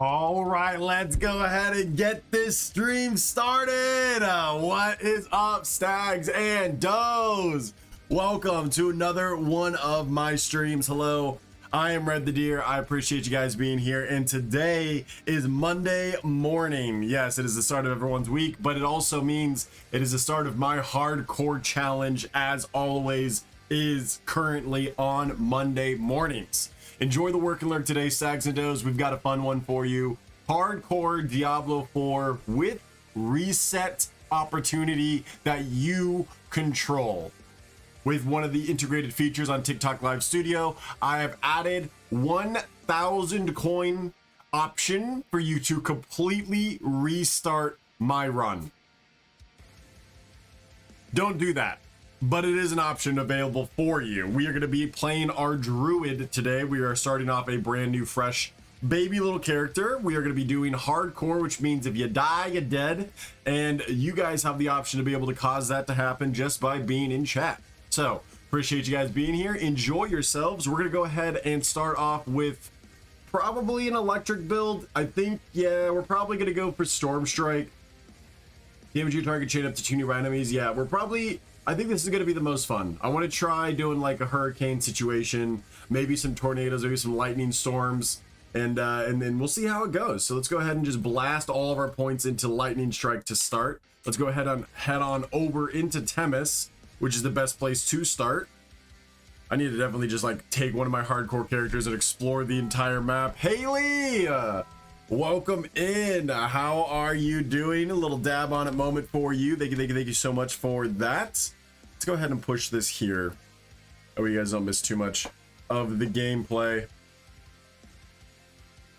All right, let's go ahead and get this stream started. What is up, Stags and Does? Welcome to another one of my streams. Hello, I am Redthedeer. I appreciate you guys being here. And today is Monday morning. Yes, it is the start of everyone's week, but it also means it is the start of my hardcore challenge, as always, is currently on Monday mornings. Enjoy the work and learn today, Stags and Does. We've got a fun one for you. Hardcore Diablo 4 with reset opportunity that you control. With one of the integrated features on TikTok Live Studio, I have added 1,000 coin option for you to completely restart my run. Don't do that, but it is an option available for you. We are going to be playing our Druid today. We are starting off a brand new, fresh, baby little character. We are going to be doing hardcore, which means if you die, you're dead. And you guys have the option to be able to cause that to happen just by being in chat. So, appreciate you guys being here. Enjoy yourselves. We're going to go ahead and start off with probably an electric build. I think, yeah, we're probably going to go for Storm Strike. Damage your target chain up to 2 nearby enemies. Yeah, we're probably... I think this is going to be the most fun. I want to try doing like a hurricane situation, maybe some tornadoes, maybe some lightning storms, and then we'll see how it goes. So let's go ahead and just blast all of our points into lightning strike to start. Let's go ahead and head on over into Temis, which is the best place to start. I need to definitely just like take one of my hardcore characters and explore the entire map. Haley, welcome in. How are you doing? A little dab on it moment for you. Thank you so much for that. Let's go ahead and push this here. Oh, you guys don't miss too much of the gameplay.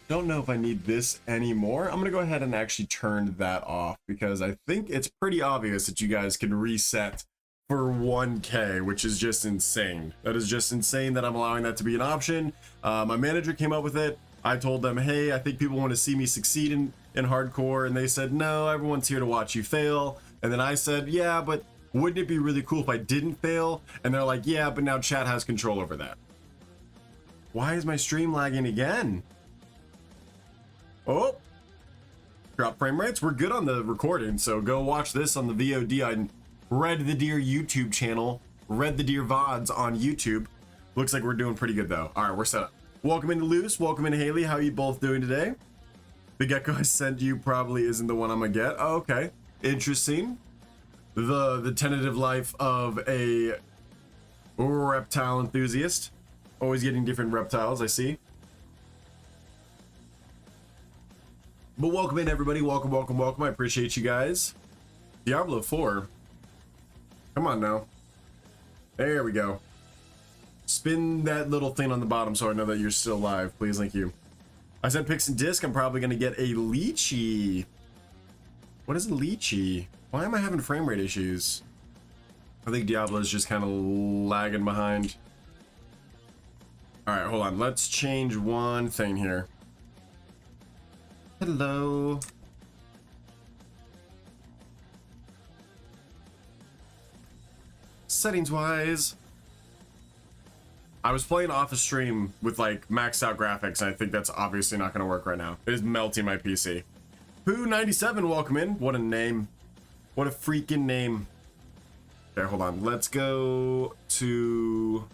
Don't know if I need this anymore. I'm gonna go ahead and actually turn that off because I think it's pretty obvious that you guys can reset for 1K, which is just insane. That is just insane that I'm allowing that to be an option. My manager came up with it. I told them, hey, I think people want to see me succeed in hardcore, and they said, no, everyone's here to watch you fail. And then I said, yeah, but wouldn't it be really cool if I didn't fail? And they're like, yeah, but now chat has control over that. Why is my stream lagging again? Oh, drop frame rates. We're good on the recording, so go watch this on the VOD on Redthedeer YouTube channel, Redthedeer VODs on YouTube. Looks like we're doing pretty good though. All right, we're set up. Welcome in, Luce. Welcome in, Haley. How are you both doing today? The gecko I sent you probably isn't the one I'm gonna get. Oh, okay, interesting. The tentative life of a reptile enthusiast. Always getting different reptiles, I see. But welcome in, everybody. Welcome, welcome, welcome. I appreciate you guys. Diablo 4. Come on now. There we go. Spin that little thing on the bottom so I know that you're still live. Please, thank you. I said picks and disc. I'm probably going to get a lychee. What is a lychee? Why am I having frame rate issues? I think Diablo is just kind of lagging behind. All right, hold on. Let's change one thing here. Hello. Settings wise, I was playing off a stream with like maxed out graphics, and I think that's obviously not going to work right now. It is melting my PC. Pooh97, welcome in. What a name. What a freaking name. Okay, hold on. Let's go to...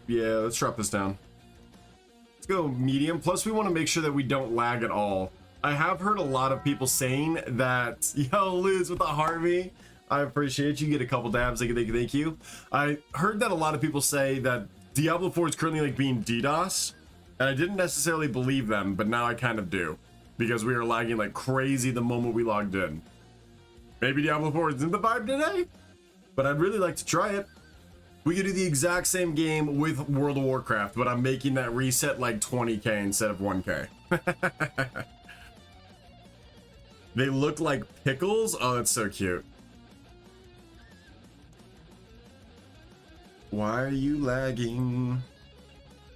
Yeah, let's drop this down. Let's go medium. Plus, we want to make sure that we don't lag at all. I have heard a lot of people saying that, yo, Luz with the Harvey. I appreciate you. Get a couple dabs. Thank you. I heard that a lot of people say that Diablo 4 is currently like being DDoS, and I didn't necessarily believe them, but now I kind of do, because we are lagging like crazy the moment we logged in. Maybe Diablo 4 isn't the vibe today, but I'd really like to try it. We could do the exact same game with World of Warcraft, but I'm making that reset like 20K instead of 1K. They look like pickles. Oh, that's so cute. Why are you lagging?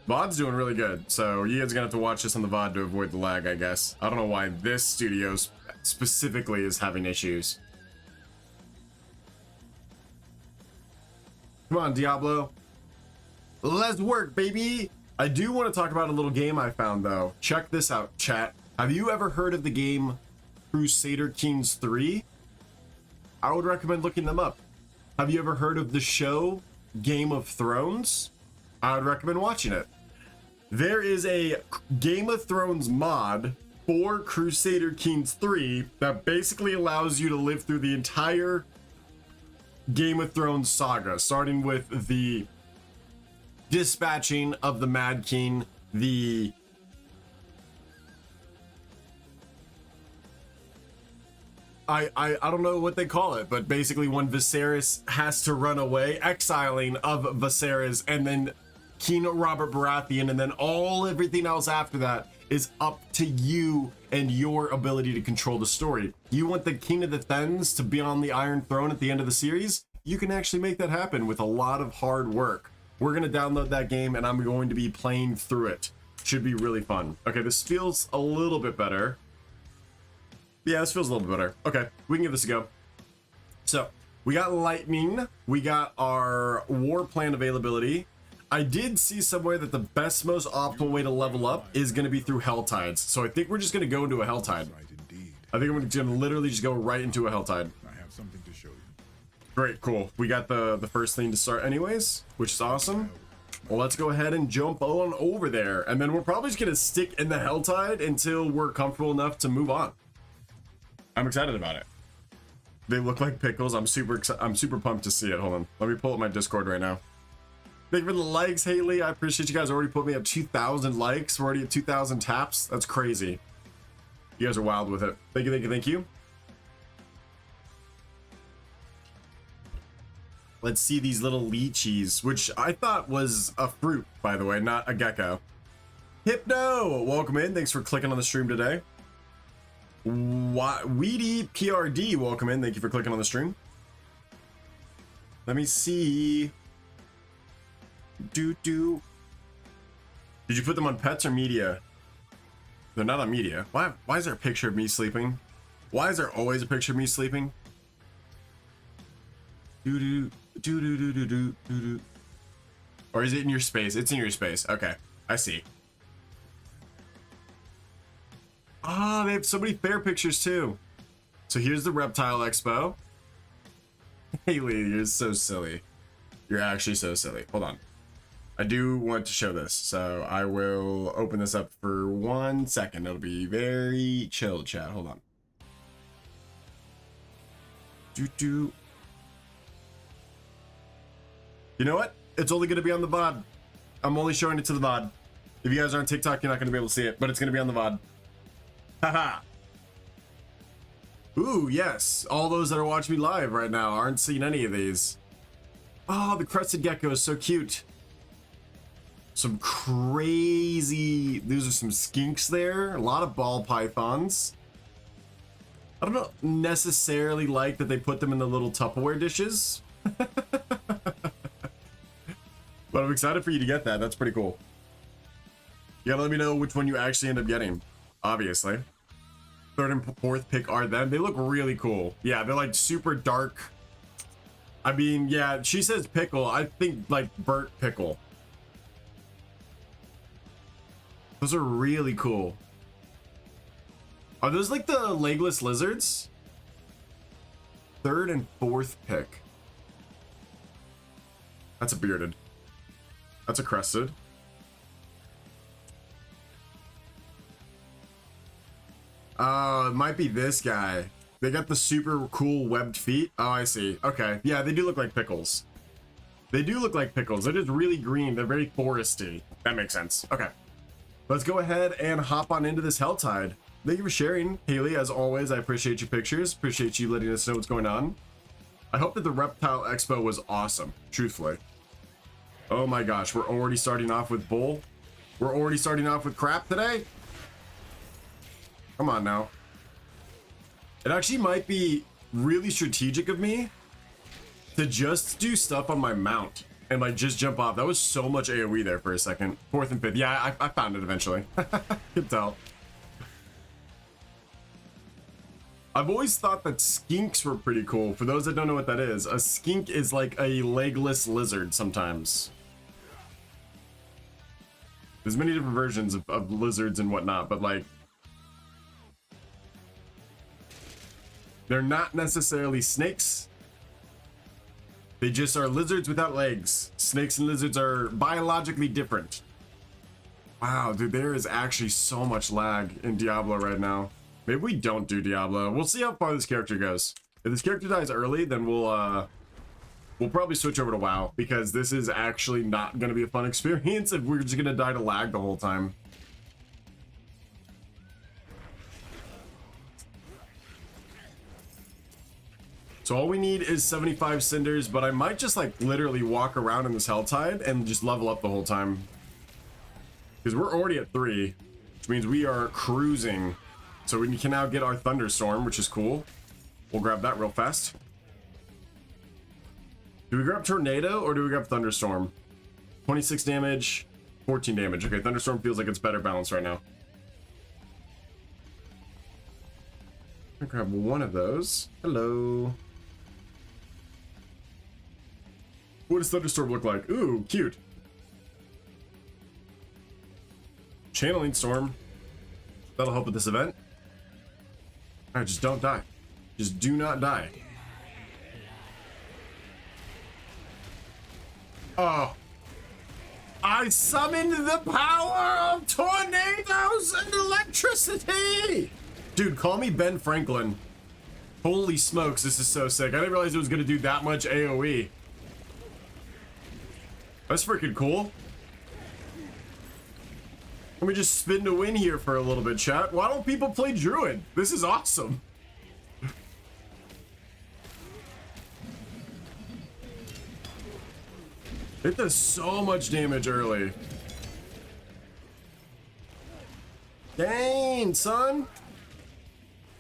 VOD's doing really good, so you guys are gonna have to watch this on the VOD to avoid the lag, I guess. I don't know why this studio specifically is having issues. Come on, Diablo. Let's work, baby. I do want to talk about a little game I found though. Check this out, chat. Have you ever heard of the game Crusader Kings 3? I would recommend looking them up. Have you ever heard of the show Game of Thrones? I would recommend watching it. There is a Game of Thrones mod for Crusader Kings 3 that basically allows you to live through the entire Game of Thrones saga, starting with the dispatching of the Mad King, the I don't know what they call it, but basically when Viserys has to run away, exiling of Viserys, and then King Robert Baratheon, and then everything else after that is up to you and your ability to control the story. You want the King of the Fens to be on the Iron Throne at the end of the series? You can actually make that happen with a lot of hard work. We're gonna download that game and I'm going to be playing through it. Should be really fun. Okay, this feels a little bit better. Yeah, this feels a little bit better. Okay, we can give this a go. So, we got lightning. We got our war plan availability. I did see somewhere that the best, most optimal way to level up is going to be through Helltides. So I think we're just going to go into a Helltide. I think I'm going to literally just go right into a Helltide. I have something to show you. Great, cool. We got the first thing to start anyways, which is awesome. Well, let's go ahead and jump on over there. And then we're probably just going to stick in the Helltide until we're comfortable enough to move on. I'm excited about it. They look like pickles. I'm super pumped to see it. Hold on. Let me pull up my Discord right now. Thank you for the likes, Haley. I appreciate you guys already put me at 2,000 likes. We're already at 2,000 taps. That's crazy. You guys are wild with it. Thank you, thank you, thank you. Let's see these little lychees, which I thought was a fruit, by the way, not a gecko. Hypno, welcome in. Thanks for clicking on the stream today. Weedy PRD, welcome in. Thank you for clicking on the stream. Let me see. Did you put them on pets or media? They're not on media. Why is there a picture of me sleeping? Why is there always a picture of me sleeping? Or is it in your space? It's in your space. Okay, I see. Ah, they have so many fair pictures too. So here's the Reptile Expo. Haley, you're so silly. You're actually so silly. Hold on. I do want to show this, so I will open this up for 1 second. It'll be very chill, chat. Hold on. You know what? It's only going to be on the VOD. I'm only showing it to the VOD. If you guys are on TikTok, you're not going to be able to see it, but it's going to be on the VOD. Haha. Ooh, yes. All those that are watching me live right now aren't seeing any of these. Oh, the crested gecko is so cute. Some crazy... These are some skinks there. A lot of ball pythons. I don't know, necessarily like that they put them in the little Tupperware dishes. But I'm excited for you to get that. That's pretty cool. You gotta let me know which one you actually end up getting. Obviously. Third and fourth pick are them. They look really cool. Yeah, they're like super dark. I mean, yeah, she says pickle. I think like burnt pickle. Those are really cool. Are those like the legless lizards? Third and fourth pick. That's a bearded. That's a crested. It might be this guy. They got the super cool webbed feet. Oh, I see. Okay. Yeah, they do look like pickles. They do look like pickles. They're just really green. They're very foresty. That makes sense. Okay. Let's go ahead and hop on into this Helltide. Thank you for sharing, Haley. As always, I appreciate your pictures. Appreciate you letting us know what's going on. I hope that the Reptile Expo was awesome, truthfully. Oh my gosh, we're already starting off with bull. We're already starting off with crap today. Come on now. It actually might be really strategic of me to just do stuff on my mount and like just jump off. That was so much AoE there for a second. Fourth and fifth. Yeah, I found it eventually. Could tell. I've always thought that skinks were pretty cool. For those that don't know what that is, a skink is like a legless lizard sometimes. There's many different versions of lizards and whatnot, but like, they're not necessarily snakes. They just are lizards without legs. Snakes and lizards are biologically different. Wow, dude, there is actually so much lag in Diablo right now. Maybe we don't do Diablo. We'll see how far this character goes. If this character dies early, then we'll probably switch over to WoW, because this is actually not going to be a fun experience if we're just going to die to lag the whole time. So all we need is 75 cinders, but I might just like literally walk around in this Helltide and just level up the whole time. Because we're already at 3, which means we are cruising. So we can now get our Thunderstorm, which is cool. We'll grab that real fast. Do we grab Tornado or do we grab Thunderstorm? 26 damage, 14 damage. Okay, Thunderstorm feels like it's better balanced right now. I'm gonna grab one of those. Hello. What does Thunderstorm look like? Ooh, cute. Channeling Storm. That'll help with this event. Alright, just don't die. Just do not die. Oh. I summoned the power of tornadoes and electricity! Dude, call me Ben Franklin. Holy smokes, this is so sick. I didn't realize it was gonna do that much AoE. That's freaking cool. Let me just spin to win here for a little bit, chat. Why don't people play Druid? This is awesome. It does so much damage early. Dang, son.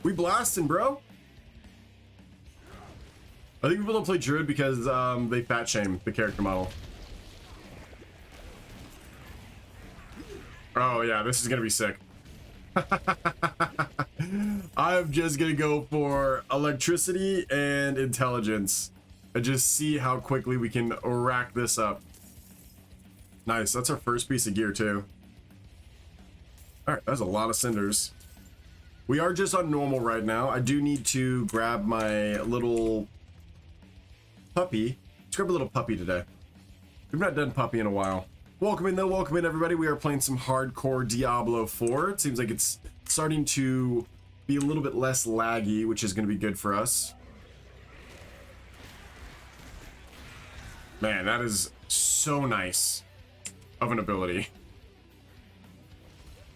We blasting, bro. I think people don't play Druid because they fat shame the character model. Oh yeah, this is gonna be sick. I'm just gonna go for electricity and intelligence and just see how quickly we can rack this up. Nice, that's our first piece of gear too. All right, that's a lot of cinders. We are just on normal right now. I do need to grab my little puppy. Let's grab a little puppy today. We've not done puppy in a while. Welcome in though, welcome in everybody. We are playing some hardcore Diablo 4. It seems like it's starting to be a little bit less laggy, which is going to be good for us. Man, that is so nice of an ability.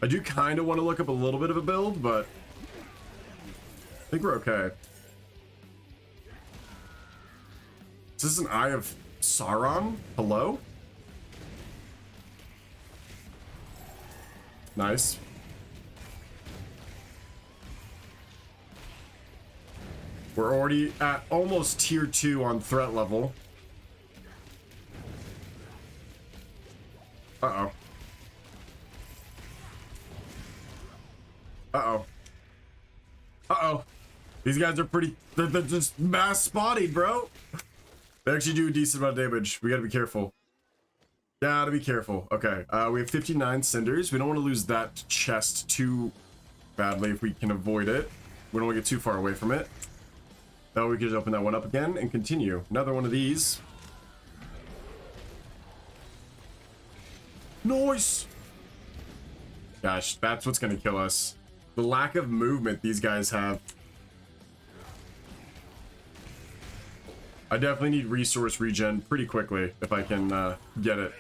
I do kind of want to look up a little bit of a build, but I think we're okay. Is this an Eye of Sauron? Hello? Nice. We're already at almost tier 2 on threat level. Uh-oh. Uh-oh. Uh-oh. These guys are pretty... They're just mass spotted, bro. They actually do a decent amount of damage. We gotta be careful. Gotta be careful. Okay, we have 59 cinders. We don't want to lose that chest too badly if we can avoid it. We don't want to get too far away from it. That way we can just open that one up again and continue. Another one of these. Nice! Gosh, that's what's gonna kill us. The lack of movement these guys have. I definitely need resource regen pretty quickly if I can get it.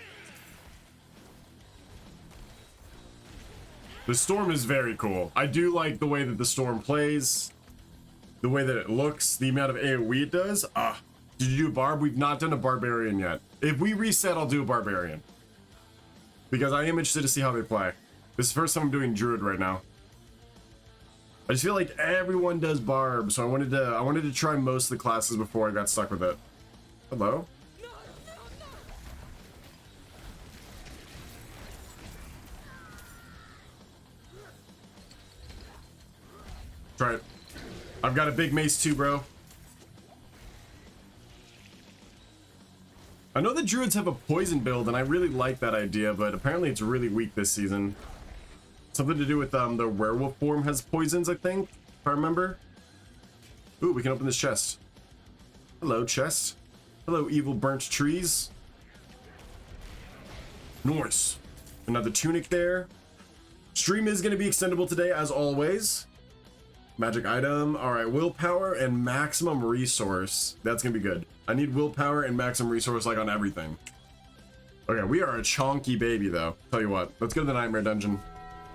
The storm is very cool. I do like the way that the storm plays, the way that it looks, the amount of AoE it does. Did you do a barb? We've not done a barbarian yet. If we reset, I'll do a barbarian. Because I am interested to see how they play. This is the first time I'm doing Druid right now. I just feel like everyone does barb, so I wanted to try most of the classes before I got stuck with it. Hello? Try it. I've got a big mace too, bro. I know the the Druids have a poison build, and I really like that idea, but apparently it's really weak this season. Something to do with the werewolf form has poisons, I think, if I remember. Ooh, we can open this chest. Hello, chest. Hello, evil burnt trees. Nice. Another tunic there. Stream is going to be extendable today, as always. Magic item. All right, willpower and maximum resource. That's going to be good. I need willpower and maximum resource, like, on everything. Okay, we are a chonky baby, though. Tell you what, let's go to the Nightmare Dungeon.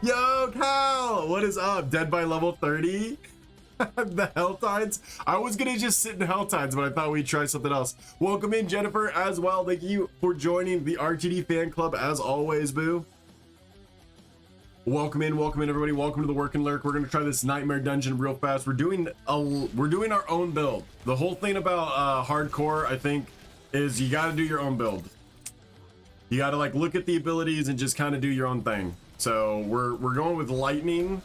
Yo, Cal! What is up? Dead by level 30? The Helltides? I was gonna just sit in Helltides, but I thought we'd try something else. Welcome in, Jennifer, as well. Thank you for joining the RTD fan club, as always, boo. Welcome in, everybody. Welcome to the Work and Lurk. We're gonna try this Nightmare Dungeon real fast. We're doing our own build. The whole thing about hardcore, I think, is you gotta do your own build. You gotta like look at the abilities and just kind of do your own thing. So we're going with lightning.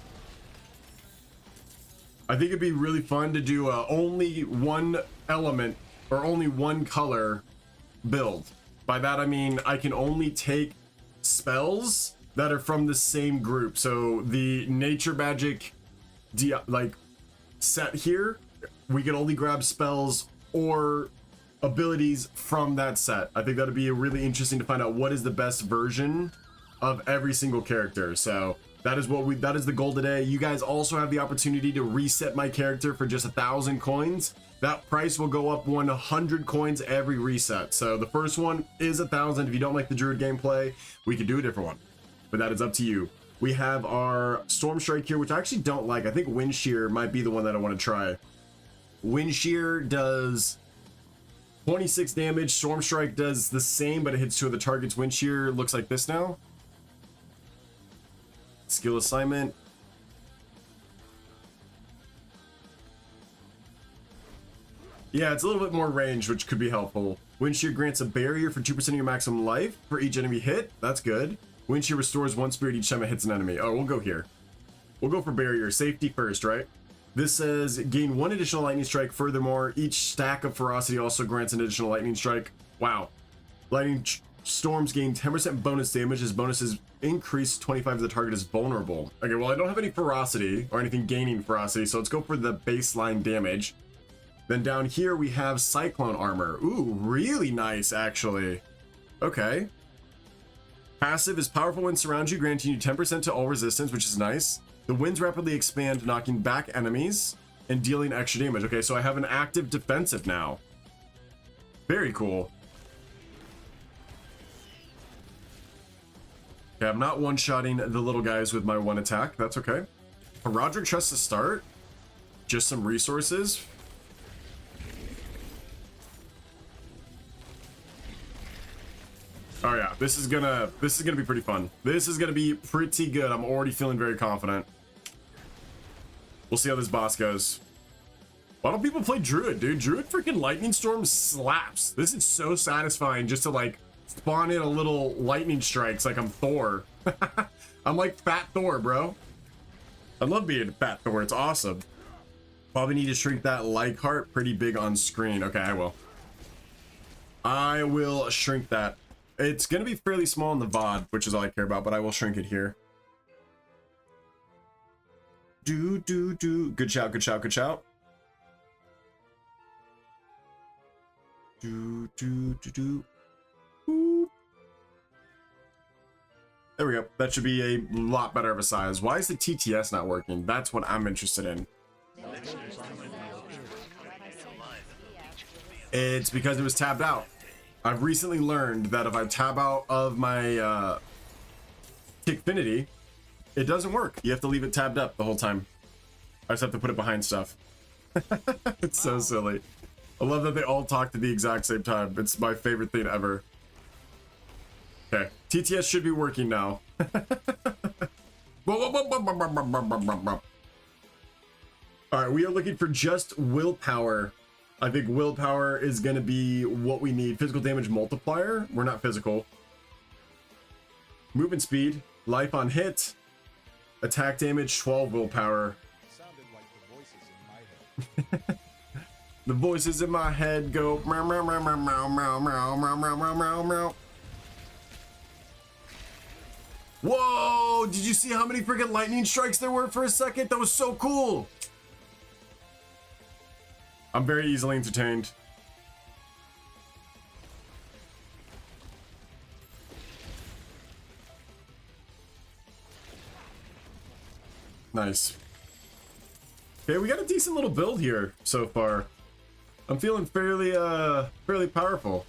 I think it'd be really fun to do only one element or only one color build. By that I mean I can only take spells that are from the same group. So the nature magic like set here, we can only grab spells or abilities from that set. I think that'd be really interesting to find out what is the best version of every single character. So that is the goal today. You guys also have the opportunity to reset my character for just 1,000 coins. That price will go up 100 coins every reset. So the first one is 1,000. If you don't like the Druid gameplay, we could do a different one, but that is up to you. We have our Storm Strike here, which I actually don't like. I think Wind Shear might be the one that I want to try. Wind Shear does 26 damage. Storm Strike does the same, but it hits two of the targets. Wind Shear looks like this now. Skill assignment. Yeah, it's a little bit more range, which could be helpful. Wind Shear grants a barrier for 2% of your maximum life for each enemy hit. That's good. Wind Shear restores 1 spirit each time it hits an enemy. Oh, we'll go here. We'll go for barrier. Safety first, right? This says gain 1 additional lightning strike. Furthermore, each stack of ferocity also grants an additional lightning strike. Wow. Lightning storms gain 10% bonus damage as bonuses increase 25 if the target is vulnerable. Okay, well, I don't have any ferocity or anything gaining ferocity, so let's go for the baseline damage. Then down here we have cyclone armor. Ooh, really nice, actually. Okay. Passive is powerful winds surround you, granting you 10% to all resistance, which is nice. The winds rapidly expand, knocking back enemies and dealing extra damage. Okay, so I have an active defensive now. Very cool. Okay, I'm not one-shotting the little guys with my one attack. That's okay. Roderick trusts to start. Just some resources. Oh yeah, this is gonna be pretty fun. This is gonna be pretty good. I'm already feeling very confident. We'll see how this boss goes. Why don't people play Druid, dude? Druid freaking Lightning Storm slaps. This is so satisfying just to like spawn in a little lightning strikes like I'm Thor. I'm like Fat Thor, bro. I love being Fat Thor. It's awesome. Probably need to shrink that like heart pretty big on screen. Okay, I will. I will shrink that. It's gonna be fairly small in the VOD, which is all I care about, but I will shrink it here. Good shout, good shout, good shout. Boop. There we go. That should be a lot better of a size. Why is the TTS not working? That's what I'm interested in. It's because it was tabbed out. I've recently learned that if I tab out of my Kickfinity, it doesn't work. You have to leave it tabbed up the whole time. I just have to put it behind stuff. It's so silly. I love that they all talk at the exact same time. It's my favorite thing ever. Okay, TTS should be working now. All right, we are looking for just willpower. I think willpower is going to be what we need. Physical damage multiplier. We're not physical. Movement speed. Life on hit. Attack damage. 12 willpower. Sounded like the voices in my head. The voices in my head go meow meow meow meow meow meow meow meow meow meow meow meow. Whoa! Did you see how many freaking lightning strikes there were for a second? That was so cool. I'm very easily entertained. Nice. Okay, we got a decent little build here so far. I'm feeling fairly powerful.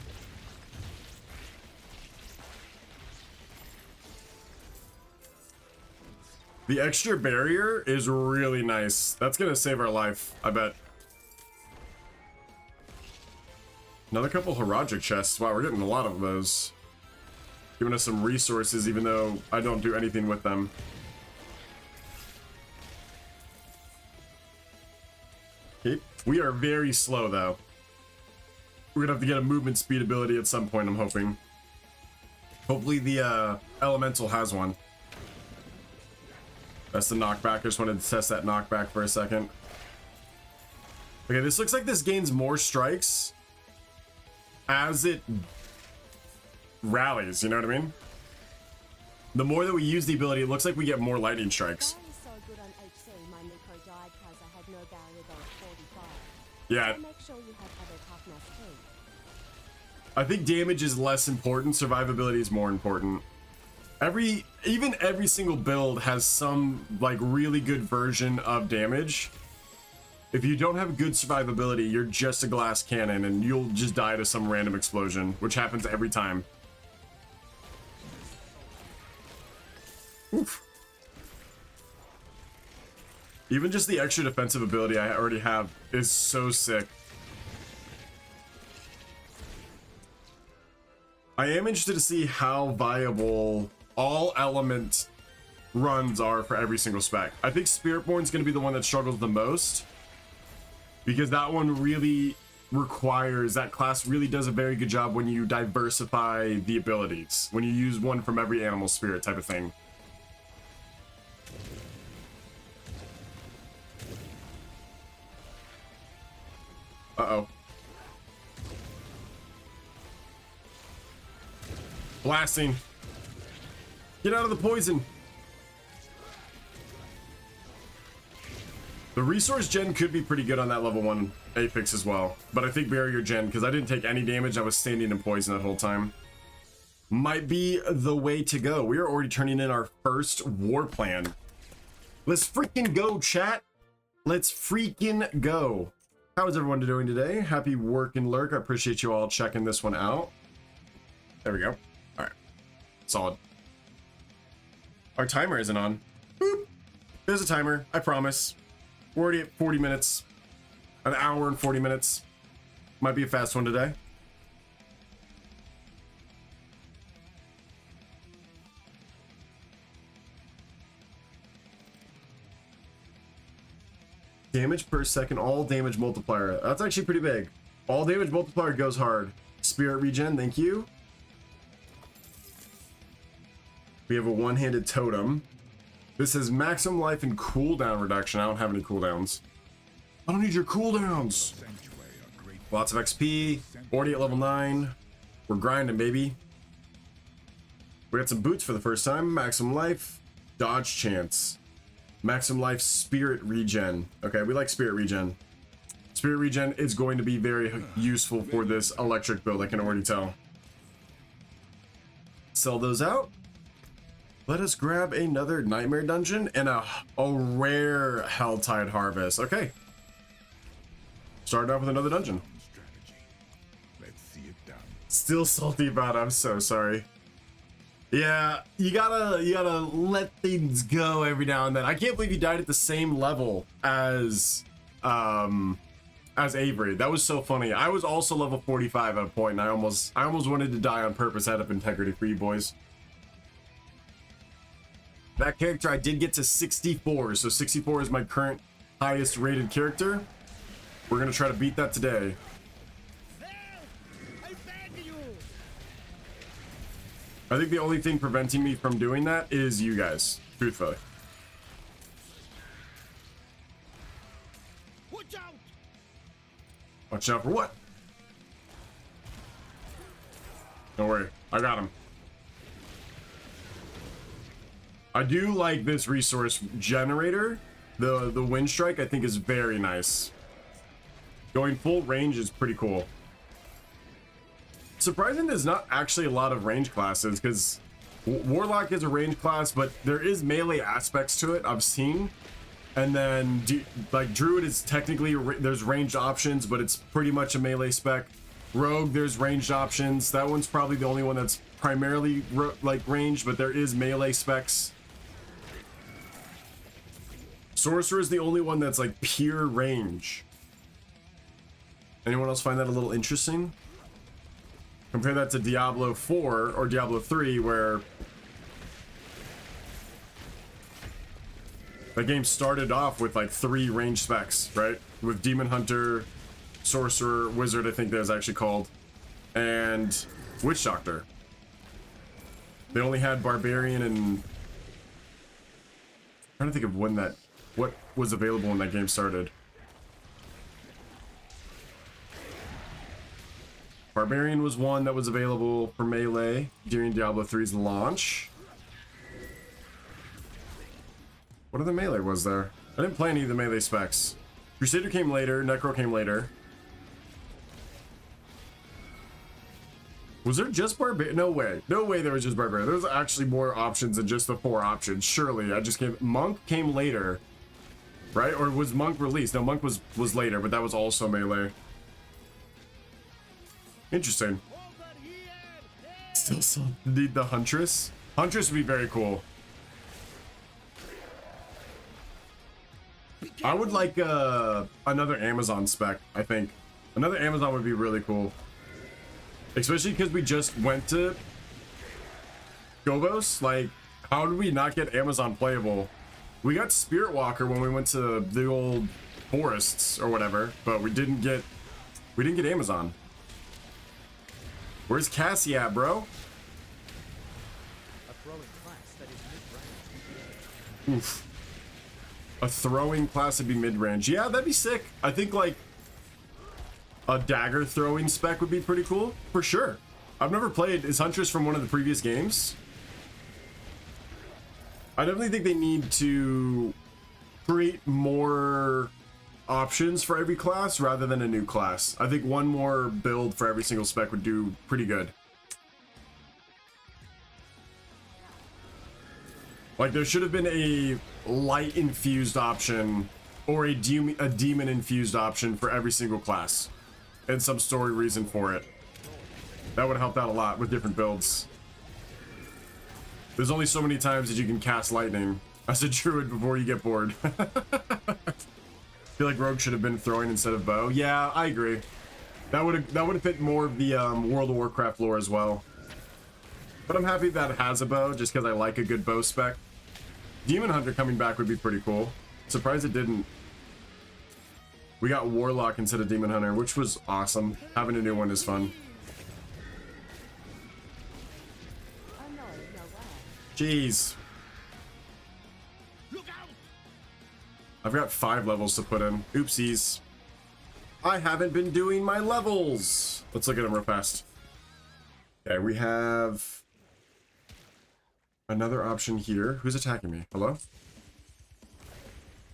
The extra barrier is really nice. That's gonna save our life, I bet. Another couple Heraldic chests. Wow, we're getting a lot of those. Giving us some resources, even though I don't do anything with them. Okay. We are very slow, though. We're gonna have to get a movement speed ability at some point, I'm hoping. Hopefully the Elemental has one. That's the knockback. I just wanted to test that knockback for a second. Okay, this looks like this gains more strikes as it rallies, you know what I mean? The more that we use the ability, it looks like we get more lightning strikes. Yeah. I think damage is less important, survivability is more important. Even every single build has some like really good version of damage. If you don't have good survivability, you're just a glass cannon and you'll just die to some random explosion, which happens every time. Oof. Even just the extra defensive ability I already have is so sick. I am interested to see how viable all element runs are for every single spec. I think Spiritborn's going to be the one that struggles the most, because that one really requires, that class really does a very good job when you diversify the abilities, when you use one from every animal spirit type of thing. Uh-oh. Blasting. Get out of the poison. The resource gen could be pretty good on that level 1 Apex as well. But I think barrier gen, because I didn't take any damage, I was standing in poison that whole time, might be the way to go. We are already turning in our first war plan. Let's freaking go, chat. Let's freaking go. How is everyone doing today? Happy work and lurk. I appreciate you all checking this one out. There we go. All right. Solid. Our timer isn't on. Boop. There's a timer, I promise. We're already at 40 minutes. An hour and 40 minutes. Might be a fast one today. Damage per second, all damage multiplier. That's actually pretty big. All damage multiplier goes hard. Spirit regen, thank you. We have a one-handed totem. This is maximum life and cooldown reduction. I don't have any cooldowns. I don't need your cooldowns. Lots of XP. Already at level 9. We're grinding, baby. We got some boots for the first time. Maximum life. Dodge chance. Maximum life spirit regen. Okay, we like spirit regen. Spirit regen is going to be very useful for this electric build, I can already tell. Sell those out. Let us grab another nightmare dungeon and a rare Helltide harvest. Okay. Starting off with another dungeon. Still salty about it. I'm so sorry. Yeah, you gotta let things go every now and then. I can't believe you died at the same level as Avery. That was so funny. I was also level 45 at a point, and I almost wanted to die on purpose out of integrity for you boys. That character I did get to 64, so 64 is my current highest rated character. We're gonna try to beat that today. I think the only thing preventing me from doing that is you guys, truthfully. Watch out for what? Don't worry, I got him. I do like this resource generator. The wind strike I think is very nice. Going full range is pretty cool. Surprising there's not actually a lot of range classes, because Warlock is a range class, but there is melee aspects to it I've seen. And then like Druid is technically, there's ranged options, but it's pretty much a melee spec. Rogue, there's ranged options. That one's probably the only one that's primarily like ranged, but there is melee specs. Sorcerer is the only one that's like pure range. Anyone else find that a little interesting? Compare that to Diablo 4 or Diablo 3, where the game started off with like 3 range specs, right? With Demon Hunter, Sorcerer, Wizard, I think that was actually called, and Witch Doctor. They only had Barbarian and... I'm trying to think of when that... what was available when that game started. Barbarian was one that was available for melee during Diablo 3's launch. What other melee was there? I didn't play any of the melee specs. Crusader came later, Necro came later. Was there just Barbarian? No way. No way there was just Barbarian. There was actually more options than just the 4 options. Surely, I just came... Monk came later. Right? Or was Monk released? No, Monk was later, but that was also melee. Interesting. Still need the Huntress. Huntress would be very cool. I would like another Amazon spec, I think. Another Amazon would be really cool. Especially because we just went to Gobos. Like, how did we not get Amazon playable? We got Spirit Walker when we went to the old forests or whatever, but we didn't get Amazon. Where's Cassie at, bro? A throwing class that is mid-range. Oof. A throwing class would be mid-range. Yeah, that'd be sick. I think like a dagger throwing spec would be pretty cool, for sure. I've never played. Is Huntress from one of the previous games? I definitely think they need to create more options for every class rather than a new class. I think one more build for every single spec would do pretty good. Like, there should have been a light infused option or a demon infused option for every single class, and some story reason for it. That would help out a lot with different builds. There's only so many times that you can cast lightning as a druid before you get bored. I feel like Rogue should have been throwing instead of bow. Yeah, I agree. That would have fit more of the World of Warcraft lore as well. But I'm happy that it has a bow, just because I like a good bow spec. Demon Hunter coming back would be pretty cool. Surprised it didn't. We got Warlock instead of Demon Hunter, which was awesome. Having a new one is fun. Jeez. I've got 5 levels to put in. Oopsies. I haven't been doing my levels. Let's look at them real fast. Okay, we have another option here. Who's attacking me? Hello?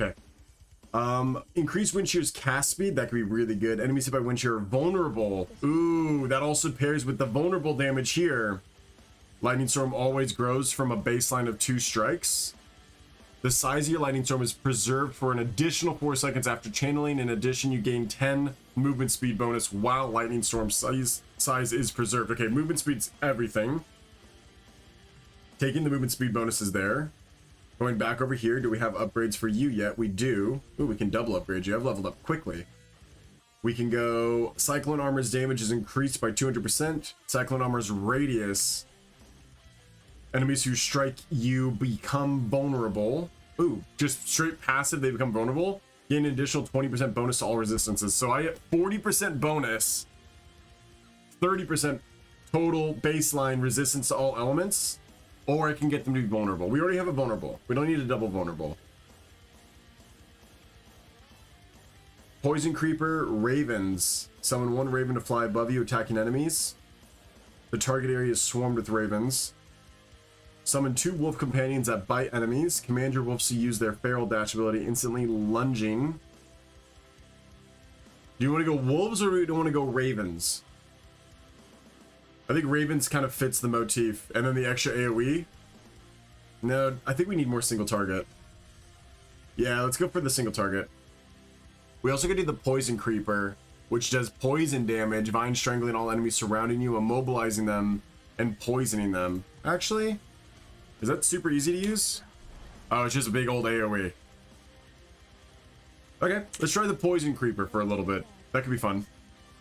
Okay. Increase wind shear's cast speed. That could be really good. Enemies hit by wind shear are vulnerable. Ooh, that also pairs with the vulnerable damage here. Lightning Storm always grows from a baseline of 2 strikes. The size of your Lightning Storm is preserved for an additional 4 seconds after channeling. In addition, you gain 10 movement speed bonus while Lightning Storm size is preserved. Okay, movement speed's everything. Taking the movement speed bonuses there. Going back over here, do we have upgrades for you yet? We do. Ooh, we can double upgrade you. I've leveled up quickly. We can go Cyclone Armor's damage is increased by 200%. Cyclone Armor's radius. Enemies who strike you become vulnerable. Ooh, just straight passive, they become vulnerable. Gain an additional 20% bonus to all resistances. So I get 40% bonus, 30% total baseline resistance to all elements, or I can get them to be vulnerable. We already have a vulnerable. We don't need a double vulnerable. Poison Creeper, Ravens. Summon one Raven to fly above you, attacking enemies. The target area is swarmed with ravens. Summon 2 wolf companions that bite enemies. Command your wolves to use their feral dash ability, instantly lunging. Do you want to go wolves or do you want to go ravens? I think ravens kind of fits the motif. And then the extra AoE. No, I think we need more single target. Yeah, let's go for the single target. We also could do the Poison Creeper, which does poison damage, vine strangling all enemies surrounding you, immobilizing them, and poisoning them. Actually, is that super easy to use? Oh, it's just a big old AoE. Okay, let's try the Poison Creeper for a little bit. That could be fun.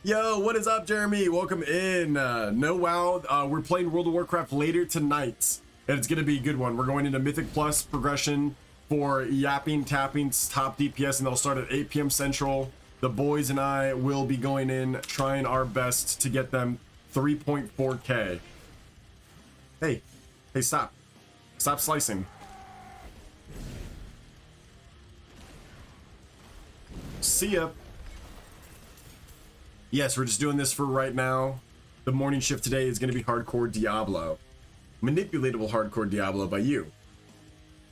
Yo, what is up, Jeremy? Welcome in. No WoW. We're playing World of Warcraft later tonight, and it's going to be a good one. We're going into Mythic Plus progression for Yapping Tapping's top DPS, and they'll start at 8 p.m. Central. The boys and I will be going in, trying our best to get them 3.4k. Hey, stop. Stop slicing. See ya. Yes, we're just doing this for right now. The morning shift today is going to be hardcore Diablo. Manipulatable hardcore Diablo by you,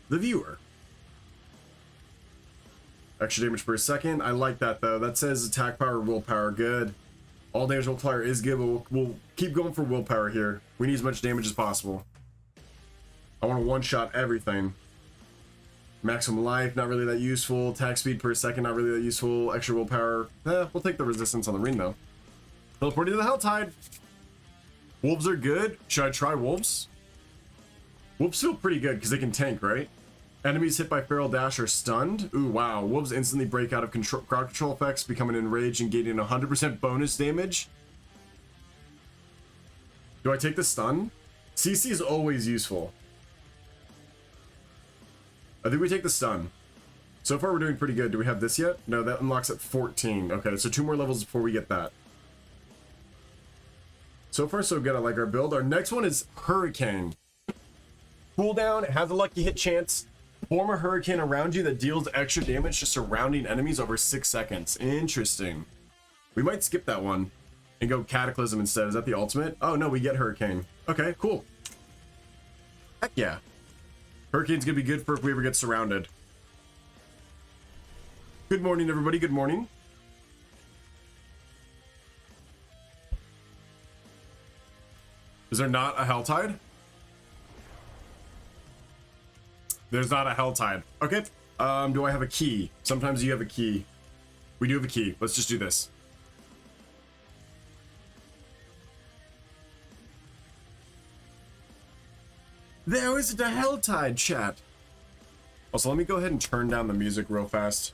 the viewer. Extra damage per second. I like that though. That says attack power, willpower. Good. All damage multiplier is good, but we'll keep going for willpower here. We need as much damage as possible. I want to one-shot everything. Maximum life, not really that useful. Attack speed per second, not really that useful. Extra willpower. We'll take the resistance on the ring though. Teleporting to the Helltide. Wolves are good. Should I try wolves? Wolves feel pretty good because they can tank, right? Enemies hit by feral dash are stunned. Ooh, wow. Wolves instantly break out of crowd control effects, becoming enraged and gaining 100% bonus damage. Do I take the stun? CC is always useful. I think we take the stun. So far we're doing pretty good. Do we have this yet? No, that unlocks at 14. Okay, so 2 more levels before we get that. So far so good. I like our build. Our next one is Hurricane. Cooldown, has a lucky hit chance. Form a hurricane around you that deals extra damage to surrounding enemies over 6 seconds. Interesting. We might skip that one and go Cataclysm instead. Is that the ultimate? Oh no, we get Hurricane. Okay, cool. Heck yeah. Hurricane's gonna be good for if we ever get surrounded. Good morning, everybody. Good morning. Is there not a Helltide? There's not a Helltide. Okay. Do I have a key? Sometimes you have a key. We do have a key. Let's just do this. There is the Helltide, chat. Also, let me go ahead and turn down the music real fast.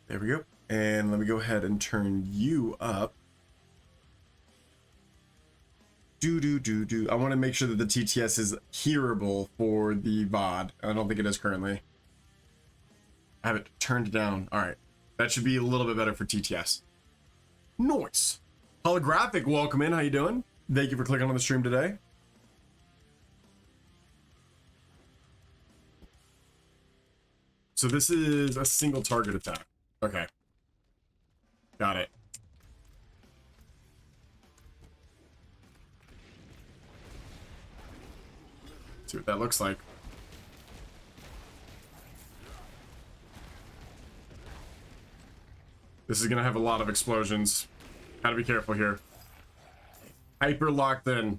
There we go. And let me go ahead and turn you up. I want to make sure that the TTS is hearable for the VOD. I don't think it is currently. I have it turned down. All right. That should be a little bit better for TTS. Nice. Holographic, welcome in. How you doing? Thank you for clicking on the stream today. So this is a single target attack. Okay. Got it. See what that looks like. This is gonna have a lot of explosions. Gotta be careful here. Hyper locked in.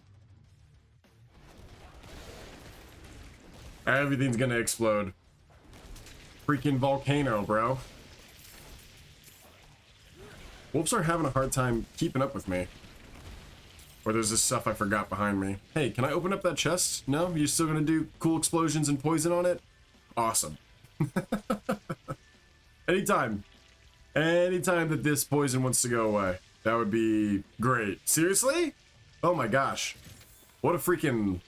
Everything's gonna explode. Freaking volcano, bro. Wolves are having a hard time keeping up with me. Or there's this stuff I forgot behind me. Hey, can I open up that chest? No? You're still gonna do cool explosions and poison on it? Awesome. Anytime. Anytime that this poison wants to go away. That would be great. Seriously? Oh my gosh. What a freaking...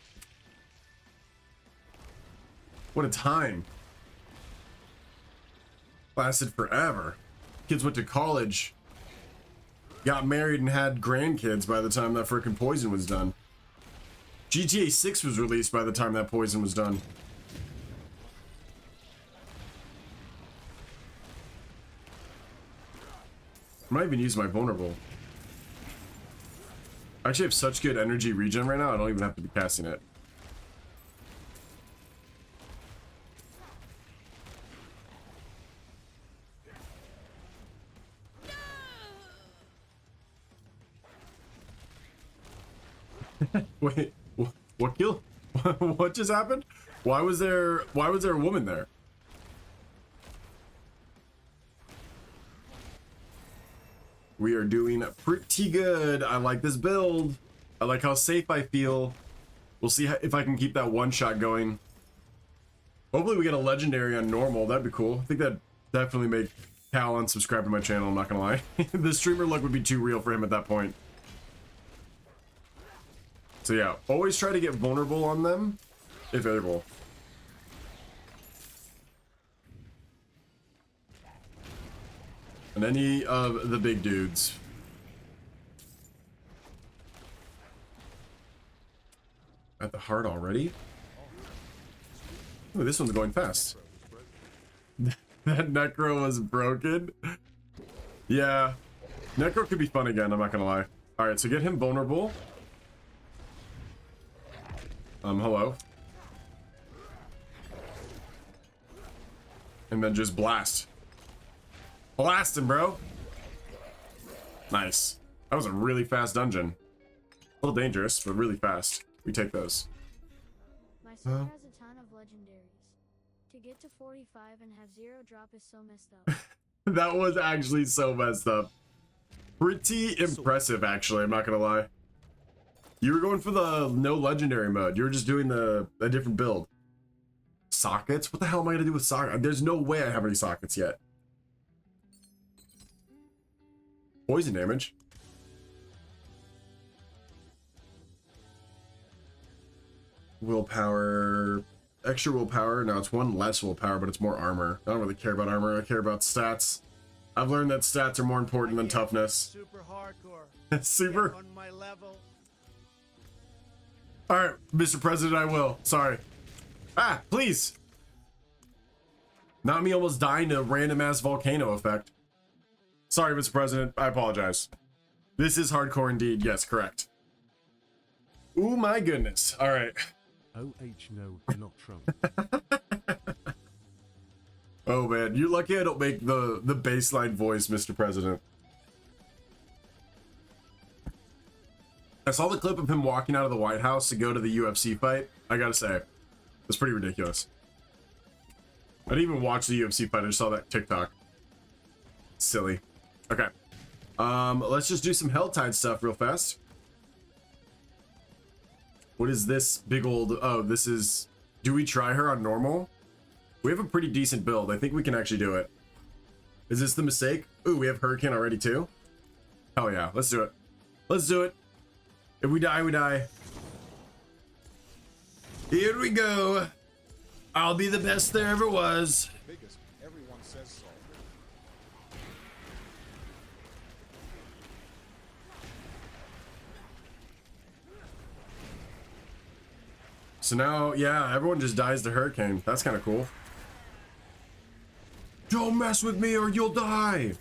What a time. Lasted forever. Kids went to college. Got married and had grandkids by the time that freaking poison was done. GTA 6 was released by the time that poison was done. I might even use my vulnerable. I actually have such good energy regen right now, I don't even have to be casting it. Wait, what kill? What just happened? Why was there a woman there? We are doing pretty good. I like this build. I like how safe I feel. We'll see if I can keep that one shot going. Hopefully we get a legendary on normal. That'd be cool. I think that'd definitely make Cal unsubscribe to my channel, I'm not gonna lie. The streamer look would be too real for him at that point. So yeah, always try to get vulnerable on them, if able. And any of the big dudes. At the heart already? Ooh, this one's going fast. That Necro was broken. Yeah. Necro could be fun again, I'm not gonna lie. Alright, so get him vulnerable. Hello. And then just blast. Blast him, bro. Nice. That was a really fast dungeon. A little dangerous, but really fast. We take those. My son has a ton of legendaries. To get to 45 and have 0 drop is so messed up. That was actually so messed up. Pretty impressive, actually, I'm not gonna lie. You were going for the no legendary mode. You were just doing a different build. Sockets? What the hell am I gonna do with sockets? There's no way I have any sockets yet. Poison damage. Willpower. Extra willpower. Now it's 1 less willpower, but it's more armor. I don't really care about armor. I care about stats. I've learned that stats are more important than toughness. Super hardcore. Super. Get on my level. All right, Mr. President, I will. Sorry. Ah, please. Not me almost dying to random ass volcano effect. Sorry, Mr. President. I apologize. This is hardcore indeed. Yes, correct. Ooh, my goodness. All right. OH no, not Trump. Oh man, you're lucky I don't make the baseline voice, Mr. President. I saw the clip of him walking out of the White House to go to the UFC fight. I gotta say, it's pretty ridiculous. I didn't even watch the UFC fight, I just saw that TikTok. Silly. Okay. Let's just do some Helltide stuff real fast. What is this big old... Oh, this is... Do we try her on normal? We have a pretty decent build. I think we can actually do it. Is this the mistake? Ooh, we have Hurricane already too? Hell yeah, let's do it. Let's do it. If we die, we die. Here we go. I'll be the best there ever was. Biggest. Everyone says so. So now, yeah, everyone just dies to Hurricane. That's kind of cool. Don't mess with me or you'll die.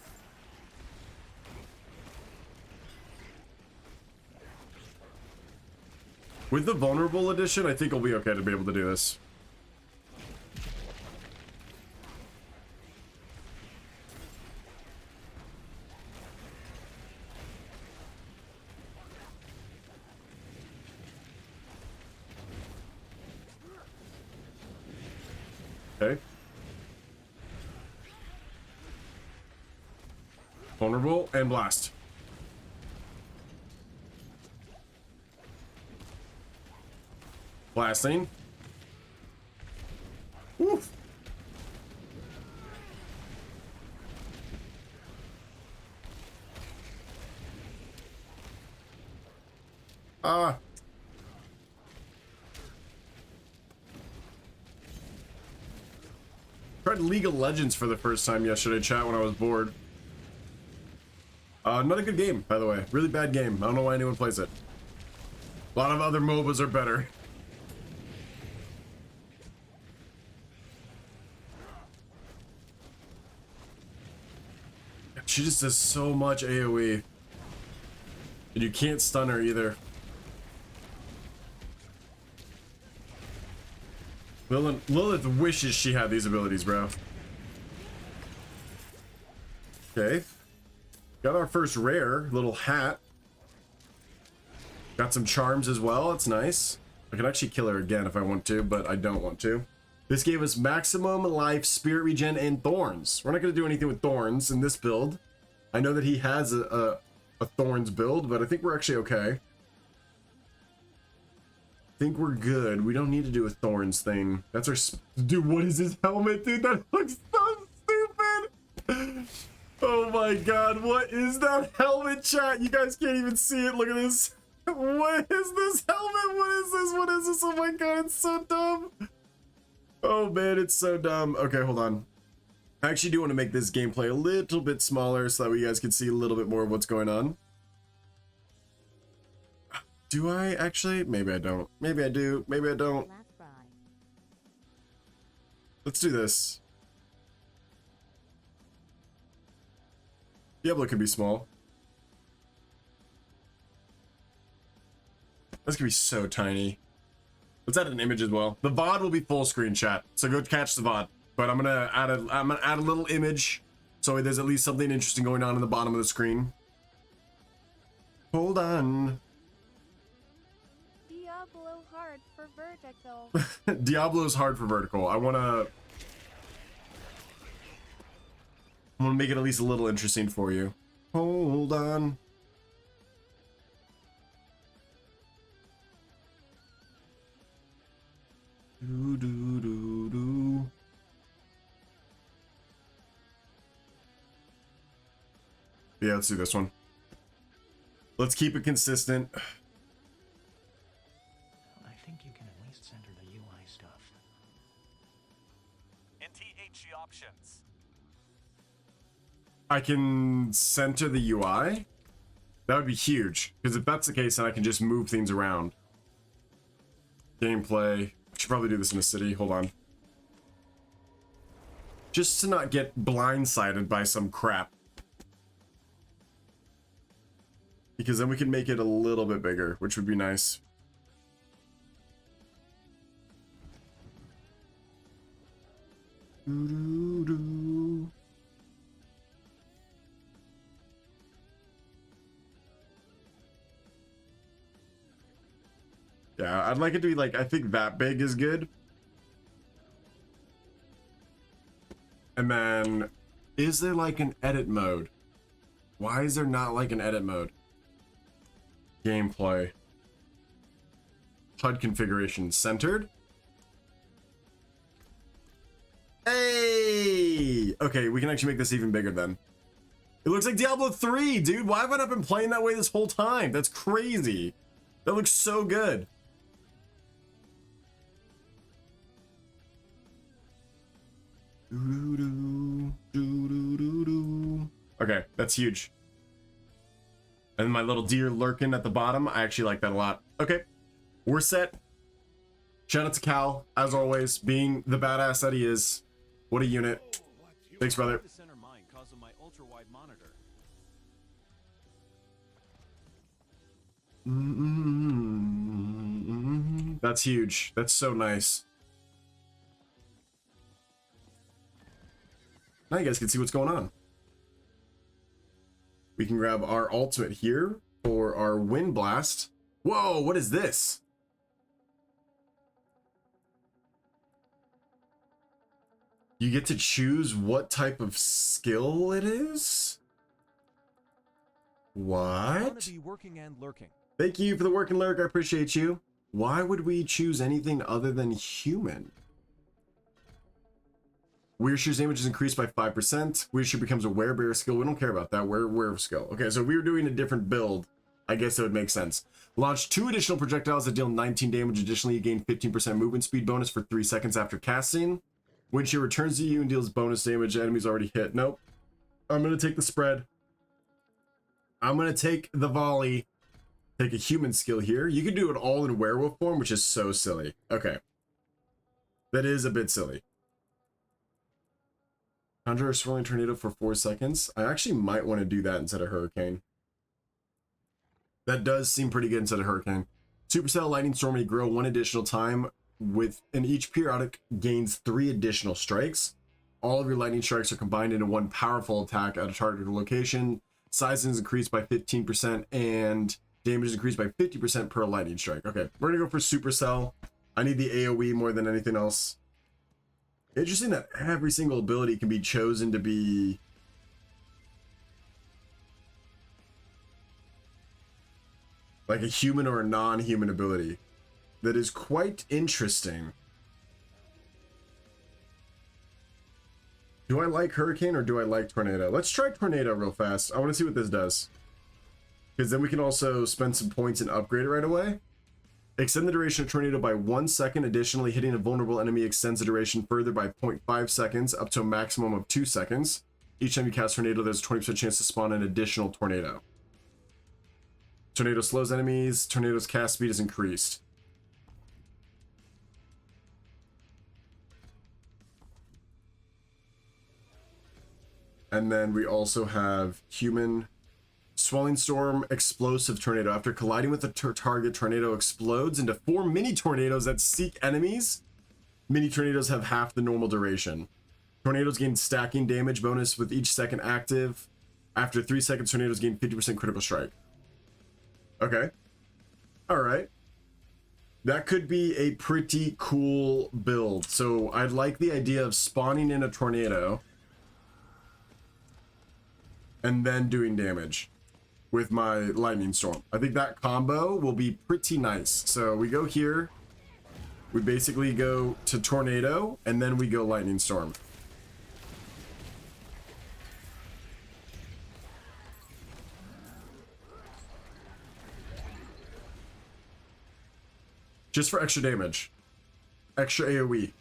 With the vulnerable edition, I think it'll be okay to be able to do this. Okay. Vulnerable and blast. Blasting. Woof. Tried League of Legends for the first time yesterday, chat, when I was bored. Not a good game, by the way. Really bad game. I don't know why anyone plays it. A lot of other MOBAs are better. she just does so much AoE. And you can't stun her either. Lilith wishes she had these abilities, bro. Okay. Got our first rare little hat. Got some charms as well. That's nice. I can actually kill her again if I want to, but I don't want to. This gave us maximum life, spirit regen, and thorns. We're not going to do anything with thorns in this build. I know that he has a thorns build, but I think we're actually okay. I think we're good. We don't need to do a thorns thing. That's our... Dude, what is his helmet, dude? That looks so stupid. Oh my god, what is that helmet, chat? You guys can't even see it. Look at this. What is this helmet? What is this? What is this? Oh my god, it's so dumb. Oh man, it's so dumb. Okay, hold on. I actually do want to make this gameplay a little bit smaller so that way you guys can see a little bit more of what's going on. Do I actually? Maybe I don't. Maybe I do. Maybe I don't. Let's do this. Diablo can be small. This could be so tiny. Let's add an image as well. The VOD will be full screen, chat, so go catch the VOD. But I'm gonna add a little image so there's at least something interesting going on in the bottom of the screen. Hold on. Diablo hard for vertical. Diablo's hard for vertical. I wanna make it at least a little interesting for you. Hold on. Do, do, do, do. Yeah, let's do this one. Let's keep it consistent. I think you can at least center the UI stuff. In THG options. I can center the UI? That would be huge, because if that's the case, then I can just move things around. Gameplay. I should probably do this in a city. Hold on. Just to not get blindsided by some crap. Because then we can make it a little bit bigger, which would be nice. Doo-doo-doo. Yeah, I'd like it to be like, I think that big is good. And then, is there like an edit mode? Why is there not like an edit mode? Gameplay. HUD configuration centered. Hey! Okay, we can actually make this even bigger then. It looks like Diablo 3, dude. Why have I not been playing that way this whole time? That's crazy. That looks so good. Okay, that's huge. And my little deer lurking at the bottom, I actually like that a lot. Okay, we're set. Shout out to Cal, as always, being the badass that he is. What a unit. Thanks, brother. The center mine cause of my ultra-wide monitor. That's huge. That's so nice. Now you guys can see what's going on. We can grab our ultimate here for our wind blast. Whoa, what is this? You get to choose what type of skill it is? I want What? to be working and lurking. Thank you for the work and lurk. I appreciate you. Why would we choose anything other than human? Weirdshear's damage is increased by 5%. Weirdshear becomes a werebearer skill. We don't care about that. Were skill. Okay, so if we were doing a different build, I guess it would make sense. Launch 2 additional projectiles that deal 19 damage. Additionally, you gain 15% movement speed bonus for 3 seconds after casting. When she returns to you and deals bonus damage to enemies already hit. Nope. I'm going to take the spread. I'm going to take the volley. Take a human skill here. You can do it all in werewolf form, which is so silly. Okay. That is a bit silly. Conjure a swirling tornado for 4 seconds. I actually might want to do that instead of hurricane. That does seem pretty good instead of hurricane. Supercell lightning storm may grow 1 additional time and each periodic gains 3 additional strikes. All of your lightning strikes are combined into one powerful attack at a targeted location. Size is increased by 15% and damage is increased by 50% per lightning strike. Okay, we're gonna go for Supercell. I need the AoE more than anything else. Interesting that every single ability can be chosen to be like a human or a non-human ability. That is quite interesting. Do I like Hurricane or do I like Tornado? Let's try Tornado real fast. I want to see what this does. Because then we can also spend some points and upgrade it right away. Extend the duration of Tornado by 1 second. Additionally, hitting a vulnerable enemy extends the duration further by 0.5 seconds up to a maximum of 2 seconds. Each time you cast Tornado, there's a 20% chance to spawn an additional Tornado. Tornado slows enemies. Tornado's cast speed is increased. And then we also have Human Swelling Storm Explosive Tornado. After colliding with the target, Tornado explodes into 4 mini tornadoes that seek enemies. Mini tornadoes have half the normal duration. Tornadoes gain stacking damage bonus with each second active. After 3 seconds, tornadoes gain 50% critical strike. Okay. Alright. That could be a pretty cool build. So I'd like the idea of spawning in a tornado and then doing damage with my lightning storm. I think that combo will be pretty nice. So we go here, we basically go to tornado, and then we go lightning storm. Just for extra damage, extra AoE.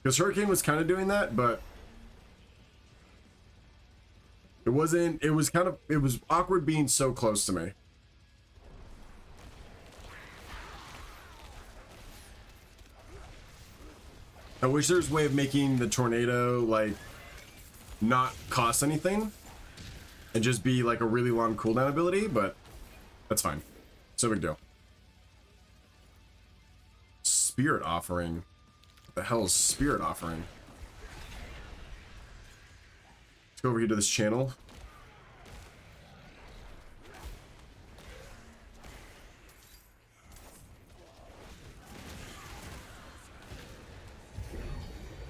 Because Hurricane was kind of doing that, but it wasn't, it was awkward being so close to me. I wish there's a way of making the tornado, like, not cost anything and just be like a really long cooldown ability, but that's fine. It's no big deal. Spirit Offering. What the hell is Spirit Offering? Let's go over here to this channel.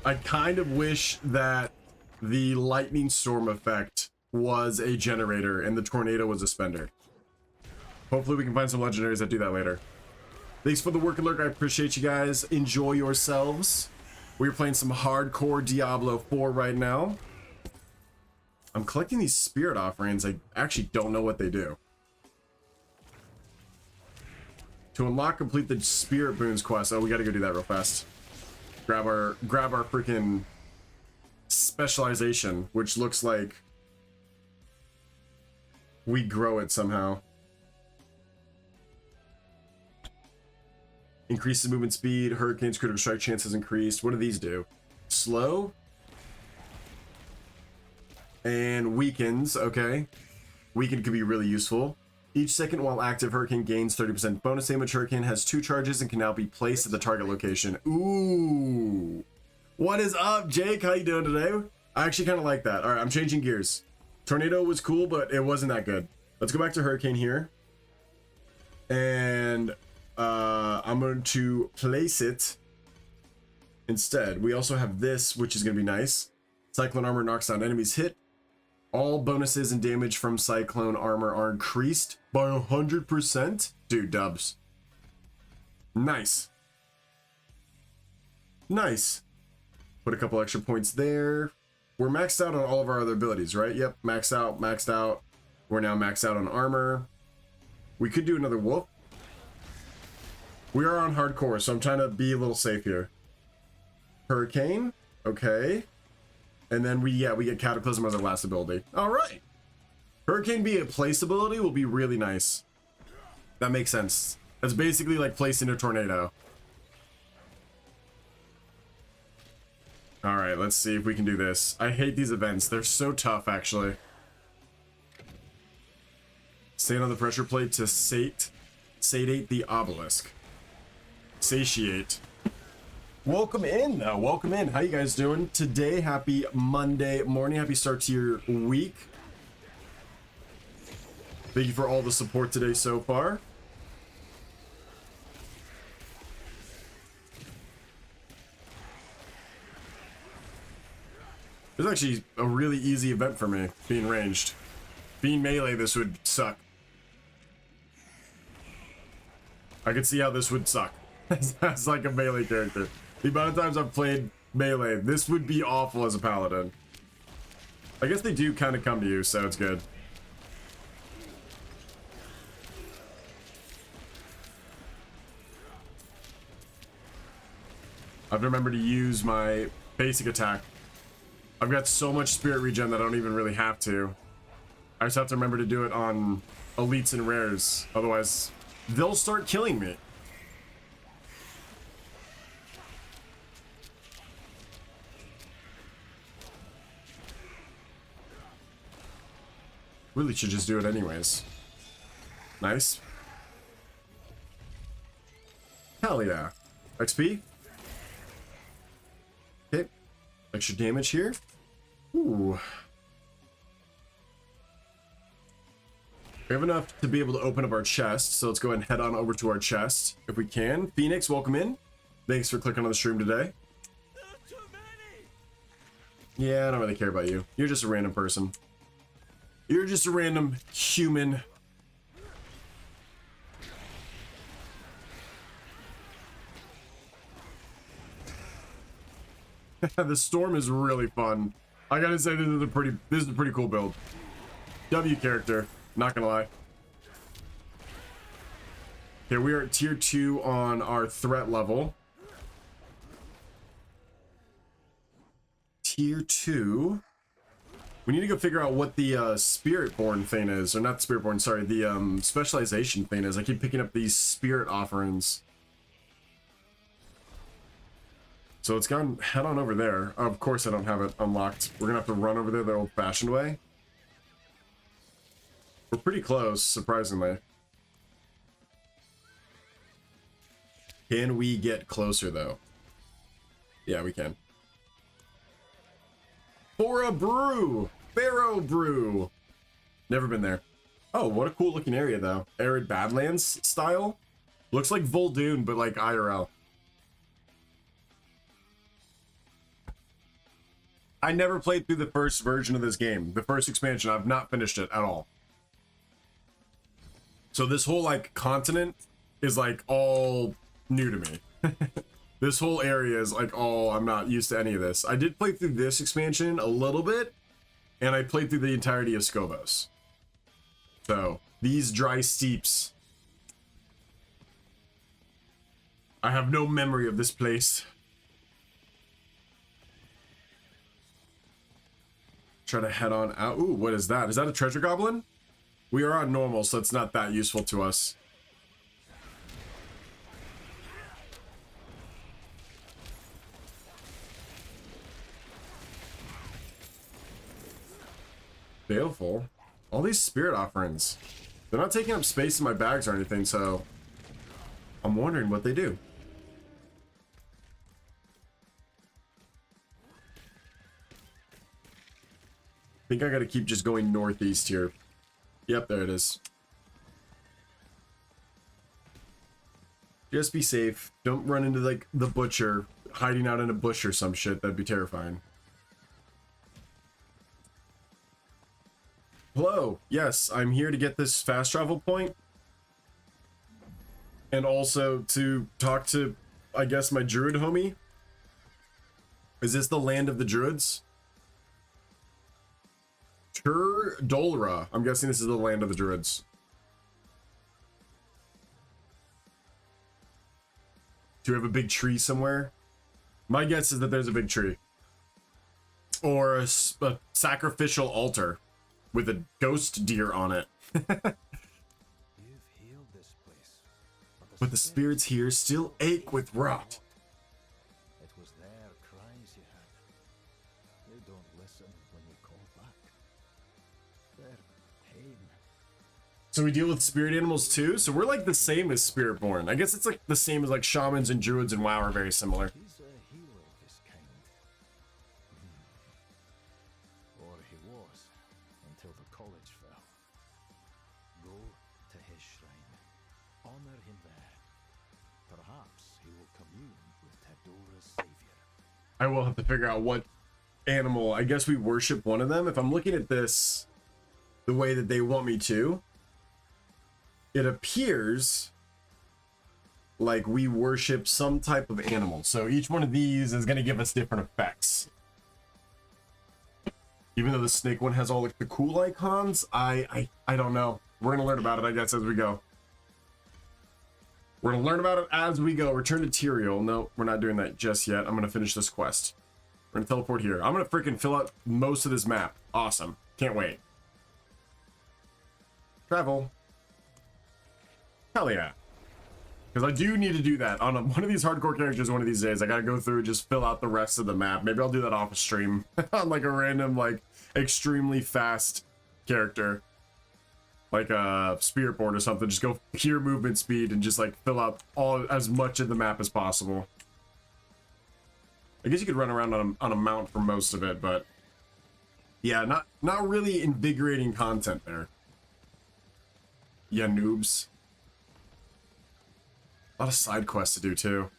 I kind of wish that the lightning storm effect was a generator and the tornado was a spender. Hopefully we can find some legendaries that do that later. Thanks for the work and lurk. I appreciate you guys. Enjoy yourselves. We're playing some hardcore Diablo 4 right now. I'm collecting these spirit offerings. I actually don't know what they do. To unlock, complete the spirit boons quest. Oh, we gotta go do that real fast. Grab our freaking specialization, which looks like we grow it somehow. Increases movement speed. Hurricane's critical strike chance has increased. What do these do? Slow. And weakens, okay. Weaken could be really useful. Each second while active, Hurricane gains 30% bonus damage. Hurricane has 2 charges and can now be placed at the target location. Ooh. What is up, Jake? How you doing today? I actually kind of like that. All right, I'm changing gears. Tornado was cool, but it wasn't that good. Let's go back to Hurricane here. And I'm going to place it instead. We also have this, which is going to be nice. Cyclone Armor knocks down enemies hit. All bonuses and damage from Cyclone Armor are increased by 100%. Dude, dubs. Nice. Nice. Put a couple extra points there. We're maxed out on all of our other abilities, right? Yep, maxed out. We're now maxed out on armor. We could do another wolf. We are on hardcore, so I'm trying to be a little safe here. Hurricane. Okay. And then we get Cataclysm as our last ability. All right. Hurricane being a place ability will be really nice. That makes sense. That's basically like placing a tornado. All right, let's see if we can do this. I hate these events. They're so tough, actually. Stand on the pressure plate to satiate the obelisk. Satiate. Welcome in, though. Welcome in. How you guys doing today? Happy Monday morning. Happy start to your week. Thank you for all the support today so far. This is actually a really easy event for me, being ranged. Being melee, this would suck. I could see how this would suck. As like a melee character. The amount of times I've played melee, this would be awful as a paladin. I guess they do kind of come to you, so it's good. I've remembered to use my basic attack. I've got so much spirit regen that I don't even really have to. I just have to remember to do it on elites and rares. Otherwise, they'll start killing me. Really should just do it anyways. Nice. Hell yeah. XP. Okay. Extra damage here. Ooh. We have enough to be able to open up our chest, so let's go ahead and head on over to our chest if we can. Phoenix, welcome in. Thanks for clicking on the stream today. Yeah, I don't really care about you. You're just a random person. You're just a random human. The storm is really fun. I gotta say, this is a pretty cool build. W character, not gonna lie. Okay, we are at tier 2 on our threat level. Tier 2. We need to go figure out what the Spiritborn thing is, or not Spiritborn, sorry, the specialization thing is. I keep picking up these spirit offerings. So let's go and head on over there. Of course I don't have it unlocked. We're gonna have to run over there the old-fashioned way. We're pretty close, surprisingly. Can we get closer, though? Yeah, we can. For a brew! Pharaoh brew! Never been there. Oh, what a cool looking area, though. Arid Badlands style. Looks like Vol'dun, but like IRL. I never played through the first version of this game. The first expansion, I've not finished it at all. So this whole, like, continent is, like, all new to me. This whole area is, like, all... I'm not used to any of this. I did play through this expansion a little bit, and I played through the entirety of Skobos. So, these dry steeps... I have no memory of this place. Try to head on out. Ooh, what is that? Is that a treasure goblin? We are on normal, so it's not that useful to us. Baleful. All these spirit offerings. They're not taking up space in my bags or anything, so I'm wondering what they do. I think I gotta keep just going northeast here. Yep, there it is. Just be safe. Don't run into, like, the butcher hiding out in a bush or some shit. That'd be terrifying. Hello. Yes, I'm here to get this fast travel point. And also to talk to, I guess, my druid homie. Is this the land of the druids? Dolra. I'm guessing this is the land of the druids. Do we have a big tree somewhere? My guess is that there's a big tree. Or a sacrificial altar with a ghost deer on it. You've healed this place. But the spirits here still ache with rot. It was their cries you heard. So we deal with spirit animals too. So we're like the same as Spiritborn. I guess it's like the same as like shamans and druids and WoW are very similar. He's a hero of his kind. Or he was, until the college fell. Go to his shrine. Honor him there. Perhaps he will commune with Tedora's savior. I will have to figure out what animal. I guess we worship one of them. If I'm looking at this the way that they want me to, it appears like we worship some type of animal. So each one of these is going to give us different effects. Even though the snake one has all like the cool icons, I don't know. We're going to learn about it, I guess, as we go. We're going to learn about it as we go. Return to Tyrael. No, we're not doing that just yet. I'm going to finish this quest. We're going to teleport here. I'm going to freaking fill out most of this map. Awesome. Can't wait. Travel. Hell yeah. Because I do need to do that on one of these hardcore characters one of these days. I gotta go through and just fill out the rest of the map. Maybe I'll do that off a stream on like a random, like extremely fast character. Like a Spiritborn or something. Just go pure movement speed and just like fill out as much of the map as possible. I guess you could run around on a mount for most of it, but yeah, not really invigorating content there. Yeah, noobs. A lot of side quests to do too.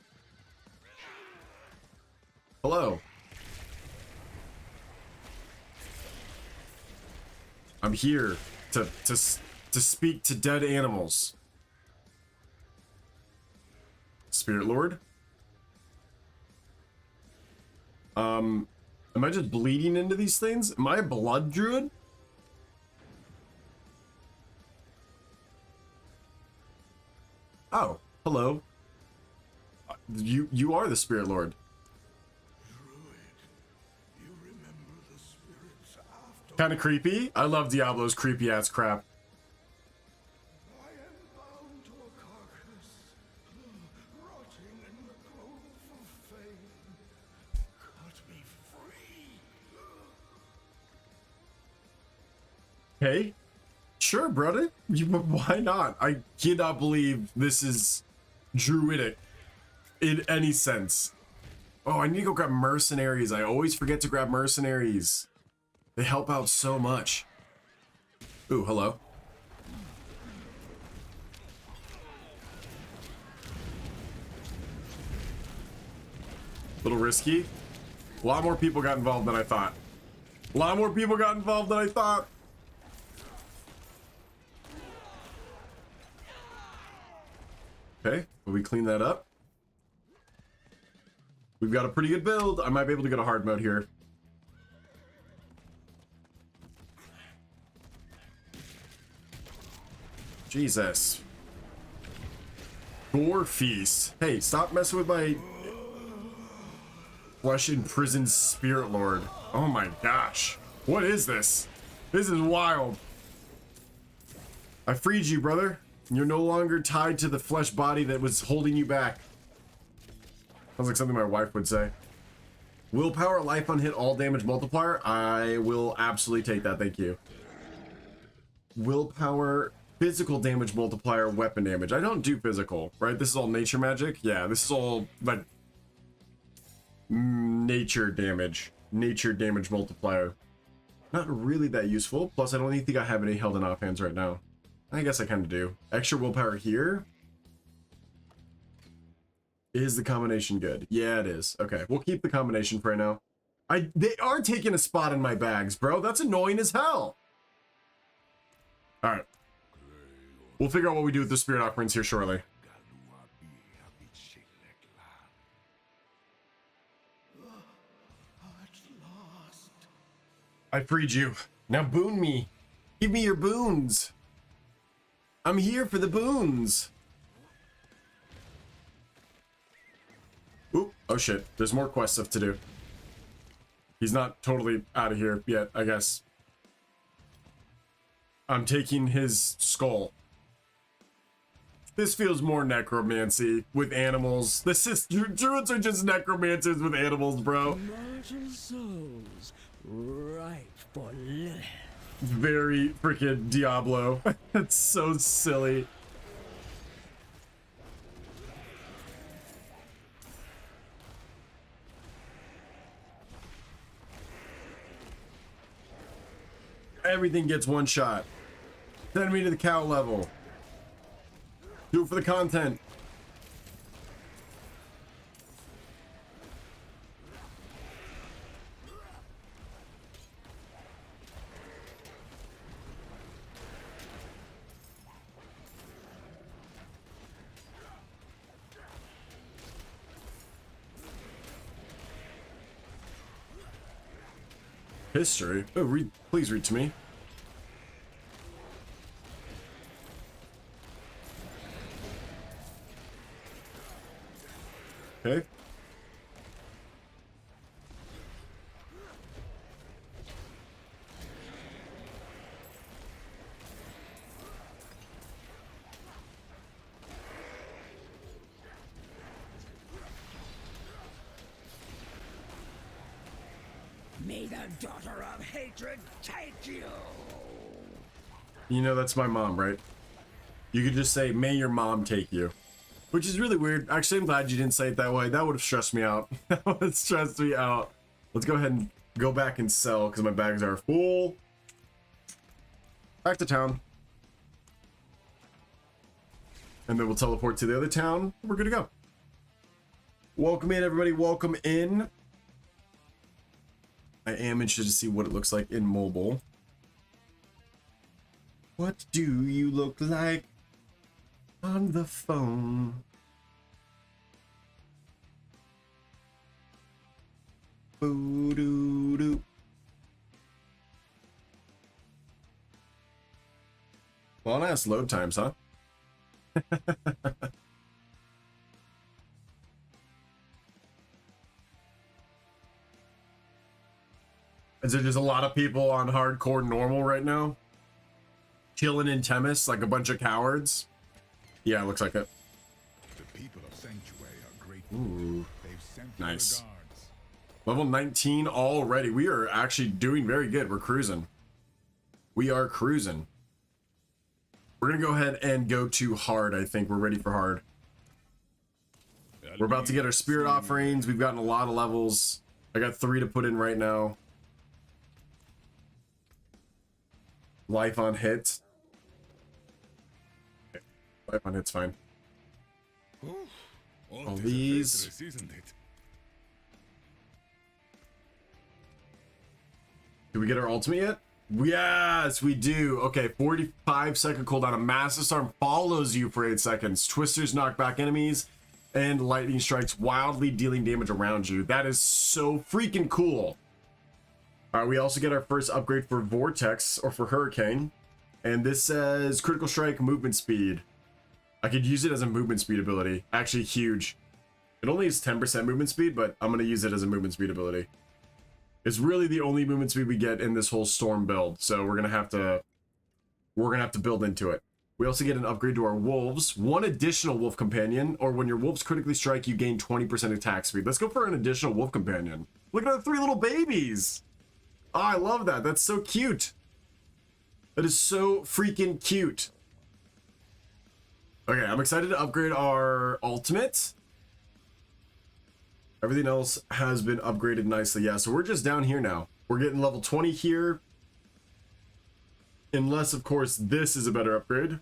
Hello. I'm here to speak to dead animals. Spirit Lord? Am I just bleeding into these things? Am I a blood druid? Oh, hello. You are the Spirit Lord. Kind of creepy. I love Diablo's creepy ass crap. I am bound to a carcass, rotting in the grove of fame. Cut me free. Hey, sure, brother. Why not? I cannot believe this is druidic in any sense. Oh, I need to go grab mercenaries. I always forget to grab mercenaries. They help out so much. Ooh, hello. Little risky. A lot more people got involved than I thought. A lot more people got involved than I thought. Okay, will we clean that up? We've got a pretty good build. I might be able to get a hard mode here. Jesus. Gore feast. Hey, stop messing with my flesh imprisoned spirit lord. Oh my gosh. What is this? This is wild. I freed you, brother. You're no longer tied to the flesh body that was holding you back. Sounds like something my wife would say. Willpower, life on hit, all damage multiplier. I will absolutely take that, thank you. Willpower, physical damage multiplier, weapon damage. I don't do physical, right? This is all nature magic. Yeah, this is all like nature damage multiplier. Not really that useful. Plus, I don't even think I have any held in offhands right now. I guess I kind of do. Extra willpower here. Is the combination good? Yeah, it is. Okay, we'll keep the combination for right now. They are taking a spot in my bags, bro. That's annoying as hell. All right. We'll figure out what we do with the spirit offerings here shortly. I freed you. Now boon me. Give me your boons. I'm here for the boons. Oop. Oh shit. There's more quest stuff to do. He's not totally out of here yet, I guess. I'm taking his skull. This feels more necromancy with animals. This is druids are just necromancers with animals, bro. Mortal souls, ripe for Lilith. very freaking Diablo. It's so silly. Everything gets one shot. Send me to the cow level. Do it for the content. History? Oh, read, please read to me. Okay. May the daughter of hatred take you! You know that's my mom, right? You could just say, may your mom take you. Which is really weird. Actually, I'm glad you didn't say it that way. That would have stressed me out. That would have stressed me out. Let's go ahead and go back and sell because my bags are full. Back to town. And then we'll teleport to the other town. We're good to go. Welcome in, everybody. Welcome in. I am interested to see what it looks like in mobile. What do you look like on the phone? Boo doo doo. Well, nice load times, huh? Is there just a lot of people on hardcore normal right now? Chilling in Temis like a bunch of cowards? Yeah, it looks like it. The people of Sanctuary are grateful. Ooh, They've sent nice. regards. Level 19 already. We are actually doing very good. We're cruising. We are cruising. We're going to go ahead and go to hard, I think. We're ready for hard. We're about to get our spirit offerings. We've gotten a lot of levels. I got 3 to put in right now. Life on hit. Okay. Life on hit's fine. All these. Isn't it? Do we get our ultimate yet? Yes, we do. Okay, 45-second cooldown. A massive storm follows you for 8 seconds. Twisters knock back enemies, and lightning strikes wildly, dealing damage around you. That is so freaking cool. All right, we also get our first upgrade for Vortex, or for Hurricane. And this says critical strike movement speed. I could use it as a movement speed ability. Actually, huge. It only has 10% movement speed, but I'm going to use it as a movement speed ability. It's really the only movement speed we get in this whole storm build, so we're gonna have to build into it. We also get an upgrade to our wolves, 1 additional wolf companion, or when your wolves critically strike, you gain 20% attack speed. Let's go for an additional wolf companion. Look at the 3 little babies. Oh, I love that. That's so cute. That is so freaking cute. Okay, I'm excited to upgrade our ultimate. Everything else has been upgraded nicely. Yeah, so we're just down here now. We're getting level 20 here. Unless, of course, this is a better upgrade.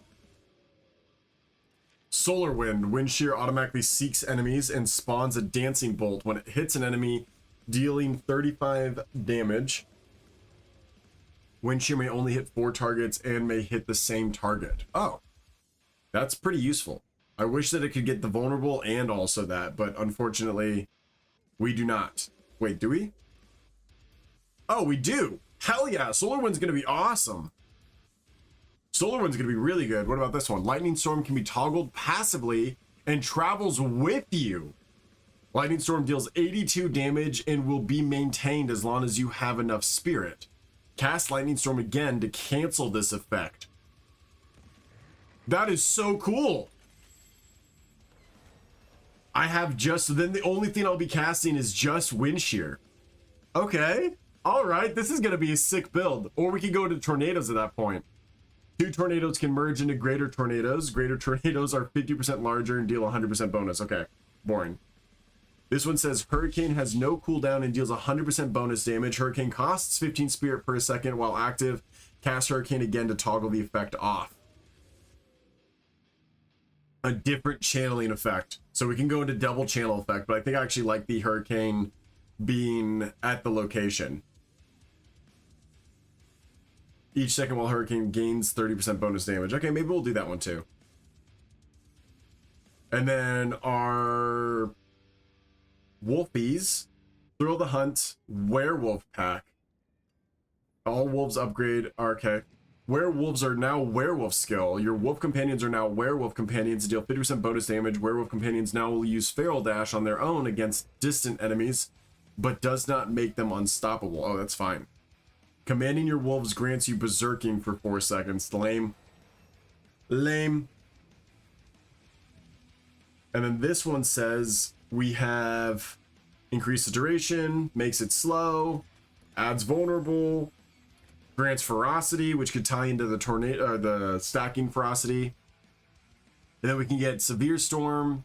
Solar Wind. Wind Shear automatically seeks enemies and spawns a dancing bolt when it hits an enemy, dealing 35 damage. Wind Shear may only hit 4 targets and may hit the same target. Oh, that's pretty useful. I wish that it could get the vulnerable and also that, but unfortunately, we do not. Wait, do we? Oh, we do. Hell yeah. Solar Wind's going to be awesome. Solar Wind's going to be really good. What about this one? Lightning Storm can be toggled passively and travels with you. Lightning Storm deals 82 damage and will be maintained as long as you have enough spirit. Cast Lightning Storm again to cancel this effect. That is so cool. I have just, then the only thing I'll be casting is just Wind Shear. Okay. All right, this is going to be a sick build. Or we can go to tornadoes at that point. 2 tornadoes can merge into greater tornadoes. Greater tornadoes are 50% larger and deal 100% bonus. Okay, boring. This one says Hurricane has no cooldown and deals 100% bonus damage. Hurricane costs 15 spirit per second while active. Cast Hurricane again to toggle the effect off. A different channeling effect. So we can go into double channel effect, but I think I actually like the Hurricane being at the location. Each second while Hurricane gains 30% bonus damage. Okay, maybe we'll do that one too. And then our Wolfies, Thrill the Hunt, Werewolf Pack. All wolves upgrade. Okay. Werewolves are now werewolf skill. Your wolf companions are now werewolf companions, deal 50% bonus damage. Werewolf companions now will use Feral Dash on their own against distant enemies, but does not make them unstoppable. Oh, that's fine. Commanding your wolves grants you berserking for 4 seconds. Lame. Lame. And then this one says we have increase the duration, makes it slow, adds vulnerable, grants ferocity, which could tie into the tornado, the stacking ferocity. And then we can get severe storm,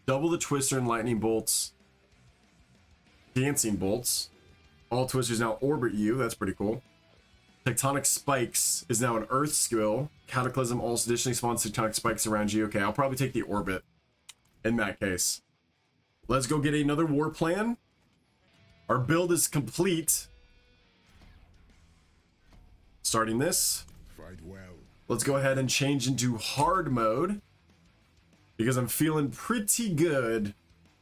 double the twister and lightning bolts, dancing bolts. All twisters now orbit you. That's pretty cool. Tectonic spikes is now an earth skill. Cataclysm also additionally spawns tectonic spikes around you. Okay, I'll probably take the orbit in that case. Let's go get another war plan. Our build is complete. Starting this. Fight well. Let's go ahead and change into hard mode because I'm feeling pretty good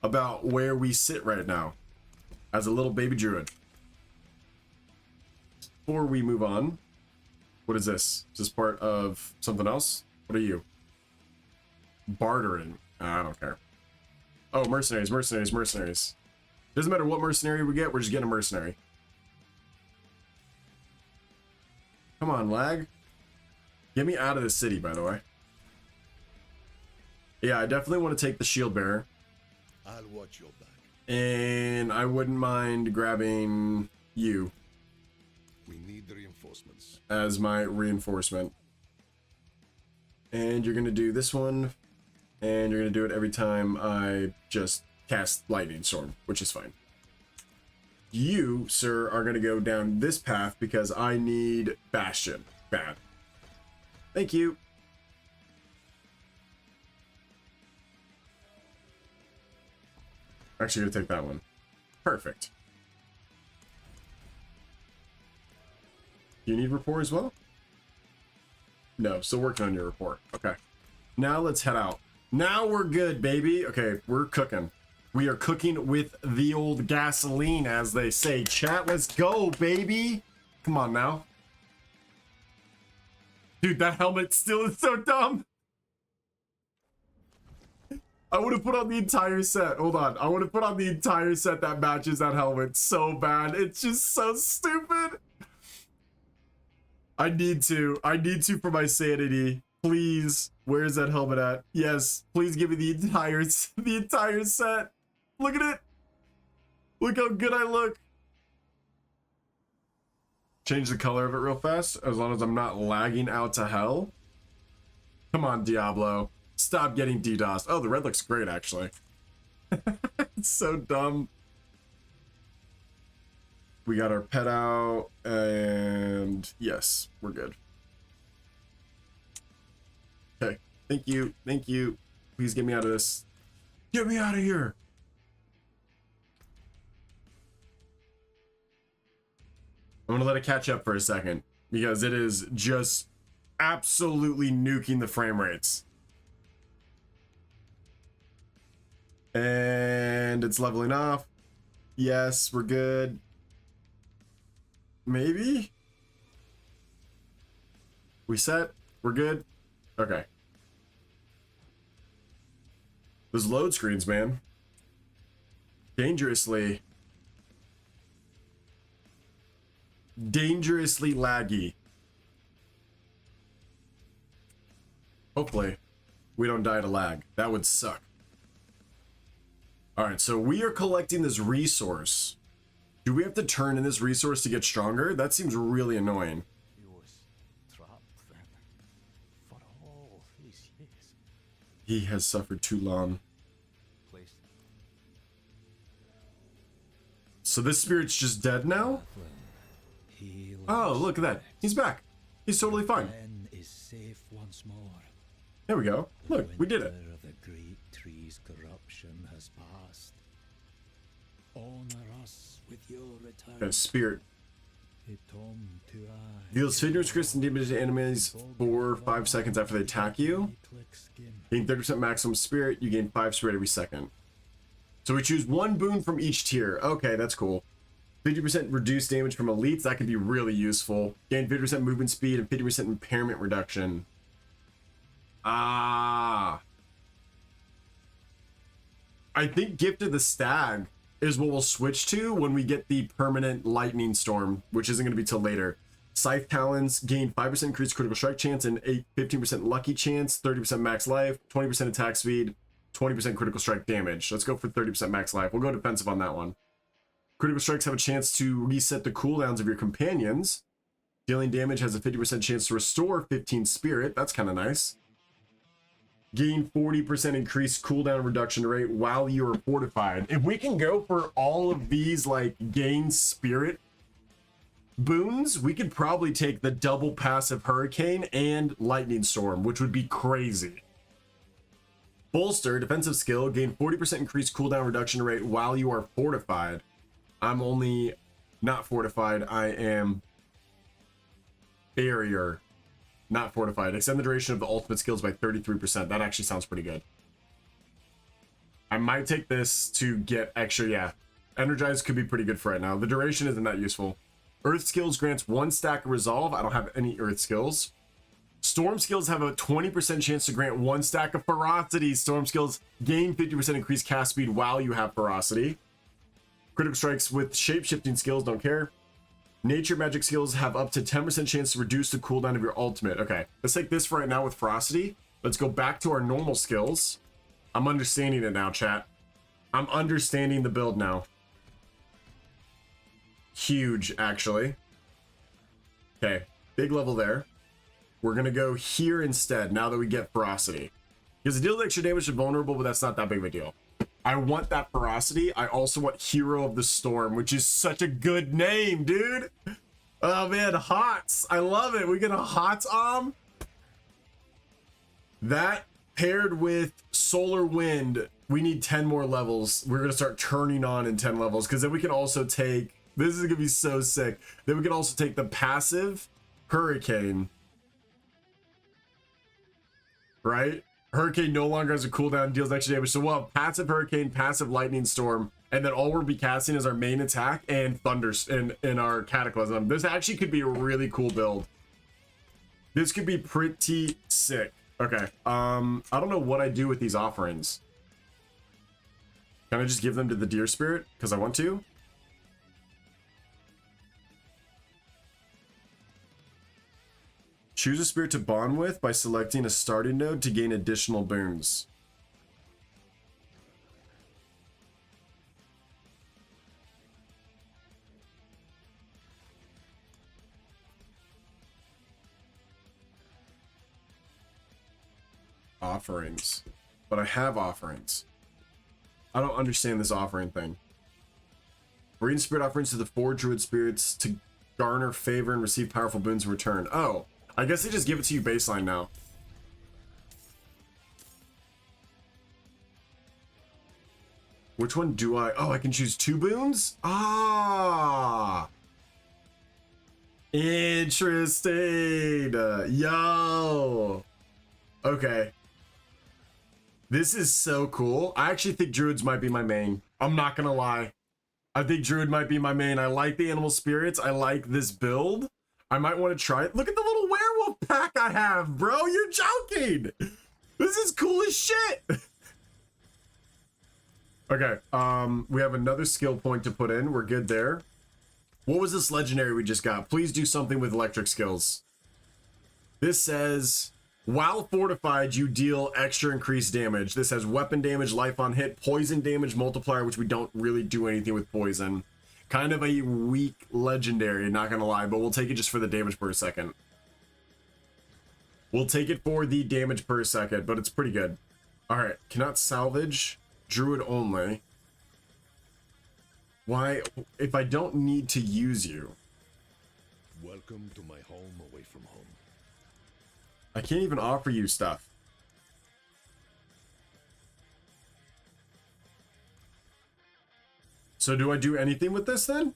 about where we sit right now as a little baby druid. Before we move on, what is this? Is this part of something else? What are you? Bartering. I don't care. Oh, mercenaries, mercenaries, mercenaries. Doesn't matter what mercenary we get, we're just getting a mercenary. Come on, lag. Get me out of the city, by the way. Yeah, I definitely want to take the shield bearer. I'll watch your back. And I wouldn't mind grabbing you We need reinforcements. as my reinforcement. And you're going to do this one. And you're going to do it every time I just cast Lightning Storm, which is fine. You, sir, are going to go down this path because I need Bastion. Bad. Thank you. Actually, going to take that one. Perfect. You need rapport as well? No, still working on your rapport. Okay. Now let's head out. Now we're good, baby. Okay, we're cooking. We are cooking with the old gasoline, as they say. Chat, let's go, baby. Come on now. Dude, that helmet still is so dumb. I would have put on the entire set. Hold on. I would have put on the entire set that matches that helmet so bad. It's just so stupid. I need to for my sanity. Please. Where's that helmet at? Yes. Please give me the entire set. Look at it. Look how good I look. Change the color of it real fast, as long as I'm not lagging out to hell. Come on, Diablo. Stop getting DDoSed. Oh, the red looks great, actually. It's so dumb. We got our pet out, and yes, we're good. Okay, thank you, thank you. Please get me out of this. Get me out of here. I'm gonna let it catch up for a second because it is just absolutely nuking the frame rates. And it's leveling off. Yes, we're good. Maybe? We set? We're good? Okay. Those load screens, man. Dangerously laggy. Hopefully, we don't die to lag. That would suck. Alright, so we are collecting this resource. Do we have to turn in this resource to get stronger? That seems really annoying. He was trapped then for all these years. He has suffered too long. Placed So this spirit's just dead now? he Oh, look at that. He's back. He's totally fine. then is safe once more. There we go. Look, we did it. winter of the great tree's corruption has passed. Honor us with your return. That spirit Etom to I. deals figures crystal damage to enemies for 5 seconds after they attack you. Gain 30% maximum spirit. You gain 5 spirit every second. So we choose 1 boon from each tier. Okay, that's cool. 50% reduced damage from elites. That could be really useful. Gain 50% movement speed and 50% impairment reduction. Ah. I think Gift of the Stag is what we'll switch to when we get the permanent lightning storm, which isn't going to be till later. Scythe Talons gain 5% increased critical strike chance and 15% lucky chance, 30% max life, 20% attack speed, 20% critical strike damage. Let's go for 30% max life. We'll go defensive on that one. Critical strikes have a chance to reset the cooldowns of your companions. Dealing damage has a 50% chance to restore 15 spirit. That's kind of nice. Gain 40% increased cooldown reduction rate while you are fortified. If we can go for all of these like gain spirit boons, we could probably take the double passive hurricane and lightning storm, which would be crazy. Bolster, defensive skill, gain 40% increased cooldown reduction rate while you are fortified. I'm only not fortified. I am barrier, not fortified. Extend the duration of the ultimate skills by 33%. That actually sounds pretty good. I might take this to get extra, yeah. Energize could be pretty good for right now. The duration isn't that useful. Earth skills grants 1 stack of resolve. I don't have any earth skills. Storm skills have a 20% chance to grant 1 stack of ferocity. Storm skills gain 50% increased cast speed while you have ferocity. Critical strikes with shape-shifting skills, don't care. Nature magic skills have up to 10% chance to reduce the cooldown of your ultimate. Okay, let's take this for right now with ferocity. Let's go back to our normal skills. I'm understanding it now, chat. I'm understanding the build now. Huge, actually. Okay, big level there. We're gonna go here instead now that we get ferocity. Because it deals extra damage to vulnerable, but that's not that big of a deal. I want that ferocity. I also want Hero of the Storm, which is such a good name, dude. Oh man, HOTS. I love it. We get a HOTS that paired with Solar Wind. We need 10 more levels. We're gonna start turning on in 10 levels, because then we can also take, this is gonna be so sick. Then we can also take the passive Hurricane, right? Hurricane no longer has a cooldown, deals extra damage. So we'll have passive Hurricane, passive Lightning Storm, and then all we'll be casting is our main attack and Thunder in our Cataclysm. This actually could be a really cool build. This could be pretty sick. Okay, I don't know what I do with these offerings. Can I just give them to the Deer Spirit? Because I want to. Choose a spirit to bond with by selecting a starting node to gain additional boons. Offerings. But I have offerings. I don't understand this offering thing. Bring spirit offerings to the 4 druid spirits to garner favor and receive powerful boons in return. Oh. I guess they just give it to you baseline now. Which one do I? Oh, I can choose 2 boons? Ah. Interesting. Yo. Okay. This is so cool. I actually think Druids might be my main. I'm not gonna lie. I think Druid might be my main. I like the animal spirits. I like this build. I might want to try it. Look at the little werewolf pack I have, bro. You're joking. This is cool as shit. Okay, we have another skill point to put in. We're good there. What was this legendary we just got? Please do something with electric skills. This says, while fortified, you deal extra increased damage. This has weapon damage, life on hit, poison damage multiplier, which we don't really do anything with poison. Kind of a weak legendary, not gonna lie, but we'll take it just for the damage per second. We'll take it for the damage per second, but it's pretty good. Alright, cannot salvage. Druid only. Why? If I don't need to use you. Welcome to my home away from home. I can't even offer you stuff. So do I do anything with this then?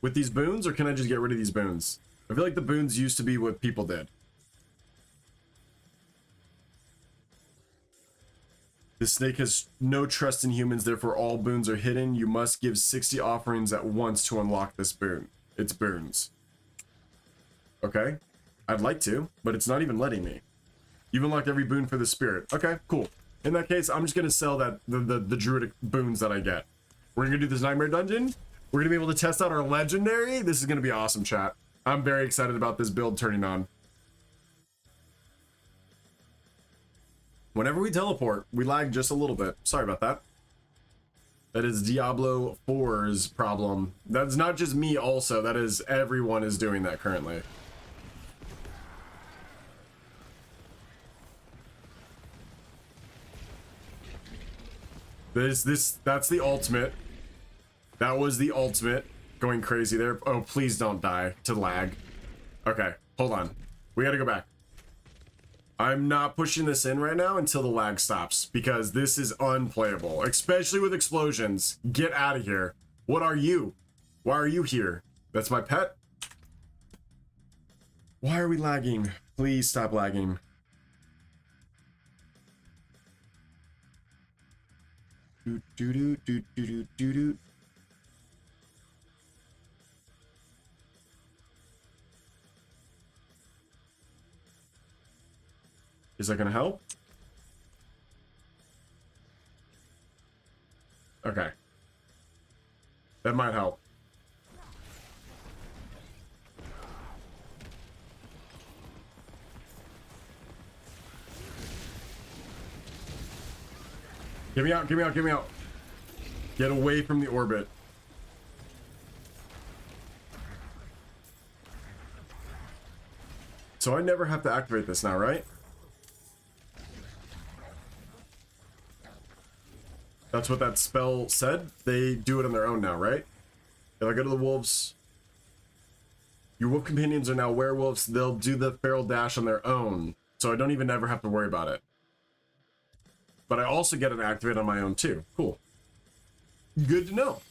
With these boons, or can I just get rid of these boons? I feel like the boons used to be what people did. The snake has no trust in humans, therefore all boons are hidden. You must give 60 offerings at once to unlock this boon. It's boons. Okay. I'd like to, but it's not even letting me. You've unlocked every boon for the spirit. Okay, cool. In that case, I'm just gonna sell that the druidic boons that I get. We're gonna do this nightmare dungeon. We're gonna be able to test out our legendary. This is gonna be awesome, chat. I'm very excited about this build turning on. Whenever we teleport, we lag just a little bit. Sorry about that. That is Diablo 4's problem. That's not just me also. That is everyone is doing that currently. That's the ultimate. That was the ultimate. Going crazy there. Oh, please don't die to lag. Okay, hold on. We gotta go back. I'm not pushing this in right now until the lag stops, because this is unplayable, especially with explosions. Get out of here. What are you? Why are you here? That's my pet? Why are we lagging? Please stop lagging. Do do do do do do do do. Is that gonna help? Okay. That might help. Get me out, get me out, get me out. Get away from the orbit. So I never have to activate this now, right? That's what that spell said. They do it on their own now, right? If I go to the wolves, your wolf companions are now werewolves. They'll do the feral dash on their own, so I don't even ever have to worry about it. But I also get it activated on my own too. Cool. Good to know.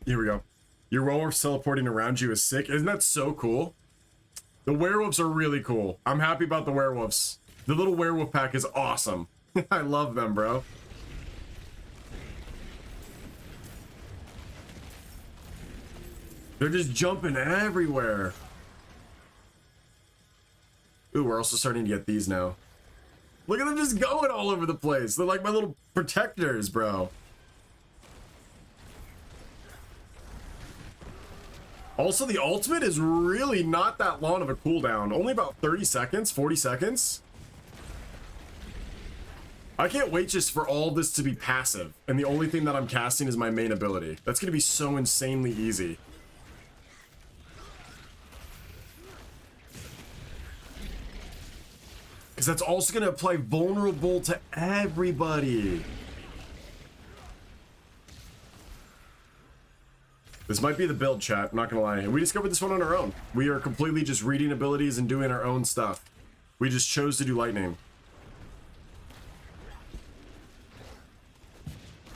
Here we go. Your werewolf teleporting around you is sick. Isn't that so cool? The werewolves are really cool. I'm happy about the werewolves. The little werewolf pack is awesome. I love them, bro. They're just jumping everywhere. Ooh, we're also starting to get these now. Look at them just going all over the place. They're like my little protectors, bro. Also, the ultimate is really not that long of a cooldown. Only about 30 seconds, 40 seconds. I can't wait just for all this to be passive. And the only thing that I'm casting is my main ability. That's going to be so insanely easy. Because that's also going to apply vulnerable to everybody. This might be the build, chat. I'm not going to lie. We discovered this one on our own. We are completely just reading abilities and doing our own stuff. We just chose to do lightning.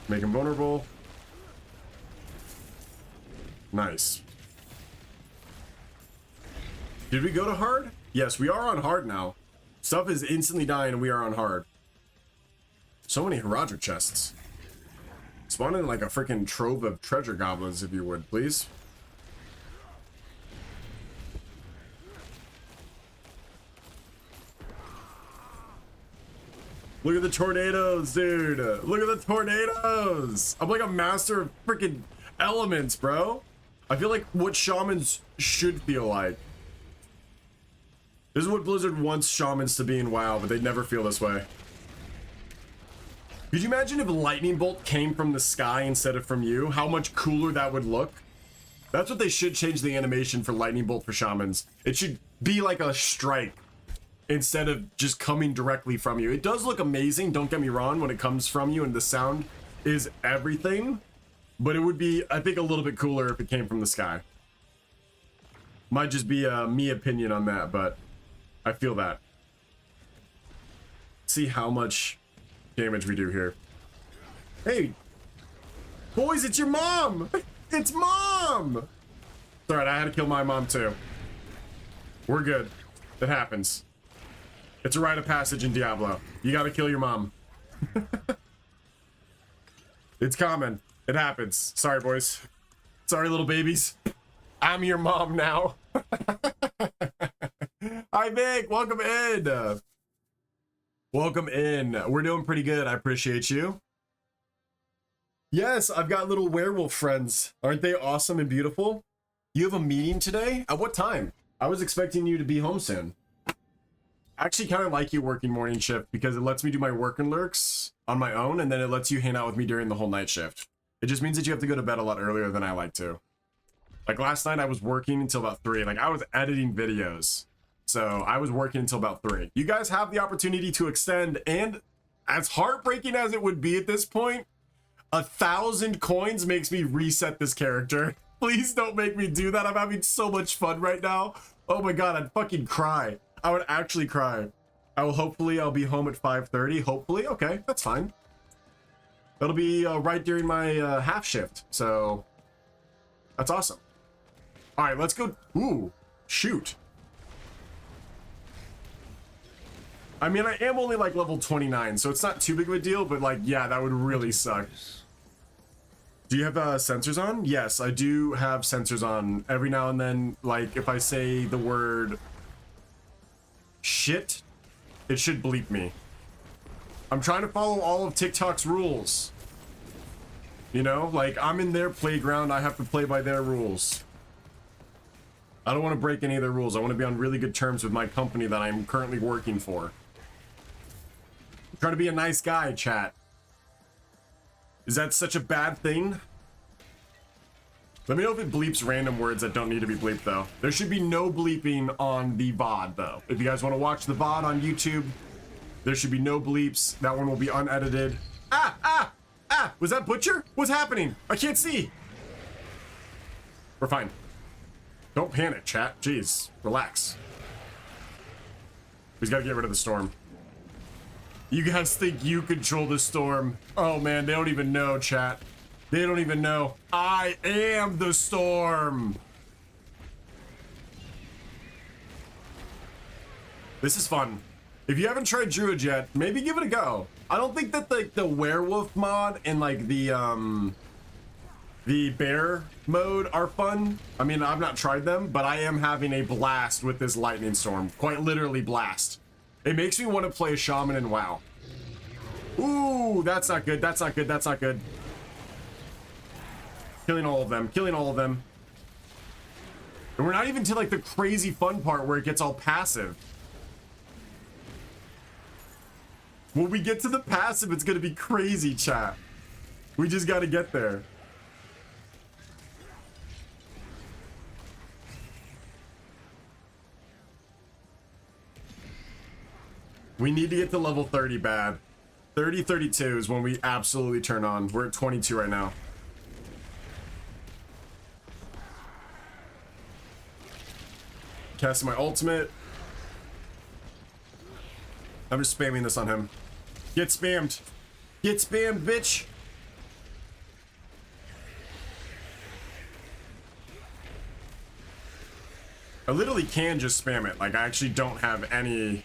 Make him vulnerable. Nice. Did we go to hard? Yes, we are on hard now. Stuff is instantly dying and we are on hard. So many Herodric chests. Spawn in like a freaking trove of treasure goblins, if you would, please. Look at the tornadoes, dude. Look at the tornadoes. I'm like a master of freaking elements, bro. I feel like what shamans should feel like. This is what Blizzard wants shamans to be in WoW, but they never feel this way. Could you imagine if a lightning bolt came from the sky instead of from you? How much cooler that would look? That's what they should change the animation for lightning bolt for shamans. It should be like a strike instead of just coming directly from you. It does look amazing, don't get me wrong, when it comes from you and the sound is everything, but it would be, I think, a little bit cooler if it came from the sky. Might just be a me opinion on that, but I feel that. See how much damage we do here. Hey, boys, it's your mom. It's mom. It's all right, I had to kill my mom too. We're good. It happens. It's a rite of passage in Diablo. You gotta kill your mom. It's common. It happens. Sorry, boys. Sorry, little babies. I'm your mom now. Hi, Vic. Welcome in. Welcome in. We're doing pretty good. I appreciate you. Yes, I've got little werewolf friends. Aren't they awesome and beautiful? You have a meeting today? At what time? I was expecting you to be home soon. I actually kind of like you working morning shift because it lets me do my work and lurks on my own, and then it lets you hang out with me during the whole night shift. It just means that you have to go to bed a lot earlier than I like to. Like last night I was working until about 3. Like I was editing videos. So I was working until about 3. You guys have the opportunity to extend, and as heartbreaking as it would be at this point, 1,000 coins makes me reset this character. Please don't make me do that. I'm having so much fun right now. Oh my god, I'd fucking cry. I would actually cry. I'll be home at 5:30. Hopefully, okay, that's fine. That'll be right during my half shift, so that's awesome. All right, let's go. Ooh, shoot. I mean, I am only like level 29, so it's not too big of a deal, but like, yeah, that would really suck. Do you have sensors on? Yes, I do have sensors on. Every now and then, like if I say the word shit, it should bleep me. I'm trying to follow all of TikTok's rules. You know, like I'm in their playground, I have to play by their rules. I don't want to break any of their rules. I want to be on really good terms with my company that I'm currently working for. I'm trying to be a nice guy, chat. Is that such a bad thing? Let me know if it bleeps random words that don't need to be bleeped, though. There should be no bleeping on the VOD, though. If you guys want to watch the VOD on YouTube, there should be no bleeps. That one will be unedited. Ah! Ah! Ah! Was that Butcher? What's happening? I can't see. We're fine. Don't panic, chat. Jeez. Relax. We just gotta get rid of the storm. You guys think you control the storm? Oh man, they don't even know, chat. They don't even know. I am the storm. This is fun. If you haven't tried Druid yet, maybe give it a go. I don't think that the werewolf mod and like the bear mode are fun. I mean, I've not tried them, but I am having a blast with this lightning storm. Quite literally blast. It makes me want to play a shaman in WoW. Ooh, that's not good. That's not good. That's not good. Killing all of them. Killing all of them. And we're not even to like the crazy fun part where it gets all passive. When we get to the passive, it's going to be crazy, chat. We just got to get there. We need to get to level 30 bad. 30, 32 is when we absolutely turn on. We're at 22 right now. Casting my ultimate. I'm just spamming this on him. Get spammed. Get spammed, bitch. I literally can just spam it. Like, I actually don't have any...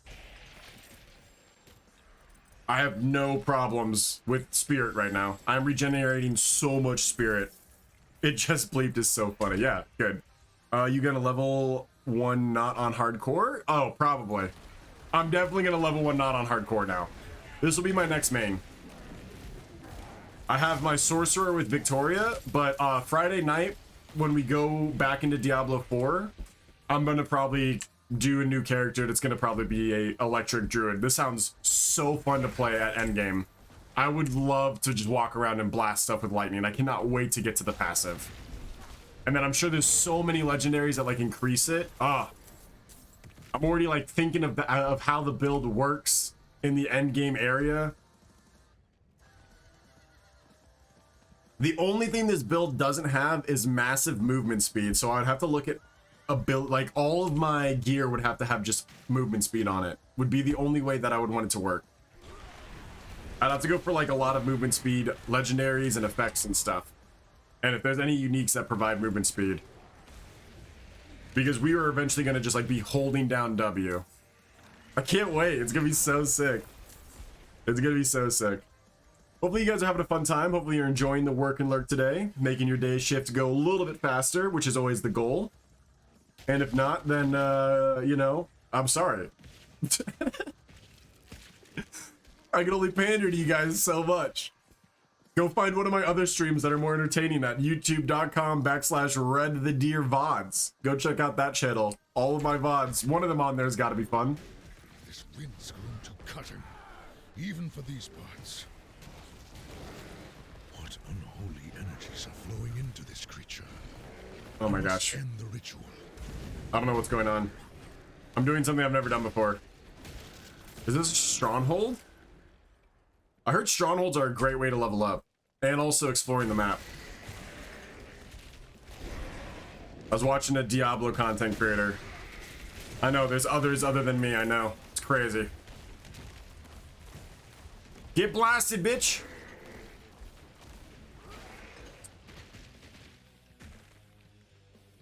I have no problems with spirit right now. I'm regenerating so much spirit. It just bleeped is so funny. Yeah, good. You gonna level 1 not on hardcore? Oh, probably. I'm definitely gonna level 1 not on hardcore now. This will be my next main. I have my sorcerer with Victoria, but Friday night when we go back into Diablo 4, I'm gonna probably do a new character that's gonna probably be a electric druid. This sounds so fun to play at endgame. I would love to just walk around and blast stuff with lightning. I cannot wait to get to the passive. And then I'm sure there's so many legendaries that like increase it. I'm already like thinking of how the build works in the end game area. The only thing this build doesn't have is massive movement speed. So I'd have to look at a build, like all of my gear would have to have just movement speed on it. Would be the only way that I would want it to work. I'd have to go for like a lot of movement speed, legendaries and effects and stuff. And if there's any uniques that provide movement speed. Because we are eventually going to just like be holding down W. I can't wait. It's going to be so sick. It's going to be so sick. Hopefully you guys are having a fun time. Hopefully you're enjoying the work and lurk today. Making your day shift go a little bit faster, which is always the goal. And if not, then, you know, I'm sorry. I can only pander to you guys so much. Go find one of my other streams that are more entertaining at youtube.com/Redthedeer VODs. Go check out that channel. All of my VODs. One of them on there's got to be fun. This wind's grown too cutting, even for these parts. What unholy energies are flowing into this creature? Oh my I must gosh. end the ritual. I don't know what's going on. I'm doing something I've never done before. Is this a stronghold? I heard strongholds are a great way to level up and also exploring the map. I was watching a Diablo content creator. I know there's others other than me. I know it's crazy. Get blasted, bitch.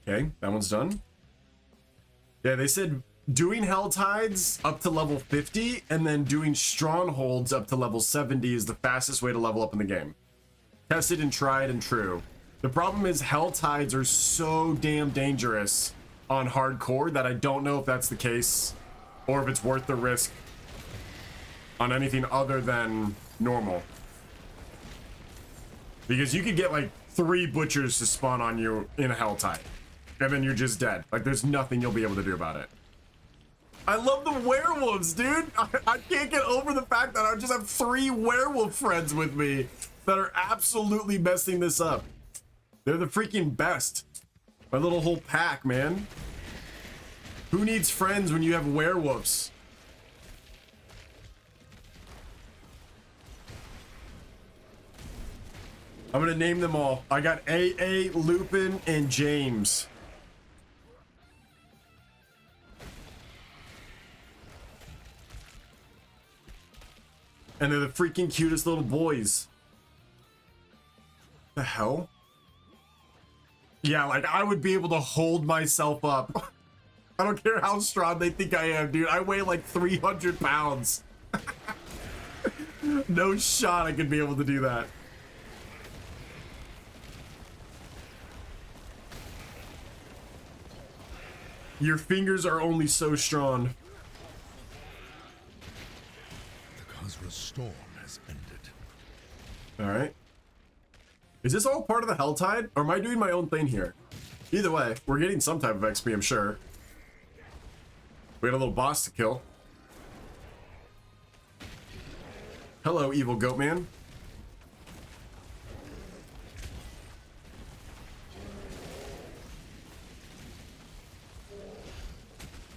Okay, that one's done. Yeah, they said doing Hell Tides up to level 50 and then doing Strongholds up to level 70 is the fastest way to level up in the game. Tested and tried and true. The problem is Hell Tides are so damn dangerous on hardcore that I don't know if that's the case or if it's worth the risk on anything other than normal. Because you could get like 3 butchers to spawn on you in a Hell Tide and then you're just dead. Like there's nothing you'll be able to do about it. I love the werewolves, dude. I can't get over the fact that I just have 3 werewolf friends with me that are absolutely messing this up. They're the freaking best. My little whole pack, man. Who needs friends when you have werewolves? I'm gonna name them all. I got AA, Lupin, and James. And they're the freaking cutest little boys. The hell? Yeah, like I would be able to hold myself up. I don't care how strong they think I am, dude. I weigh like 300 pounds. No shot I could be able to do that. Your fingers are only so strong. The storm has ended. All right. Is this all part of the Hell Tide, or am I doing my own thing here? Either way, we're getting some type of XP, I'm sure. We had a little boss to kill. Hello, evil goat man.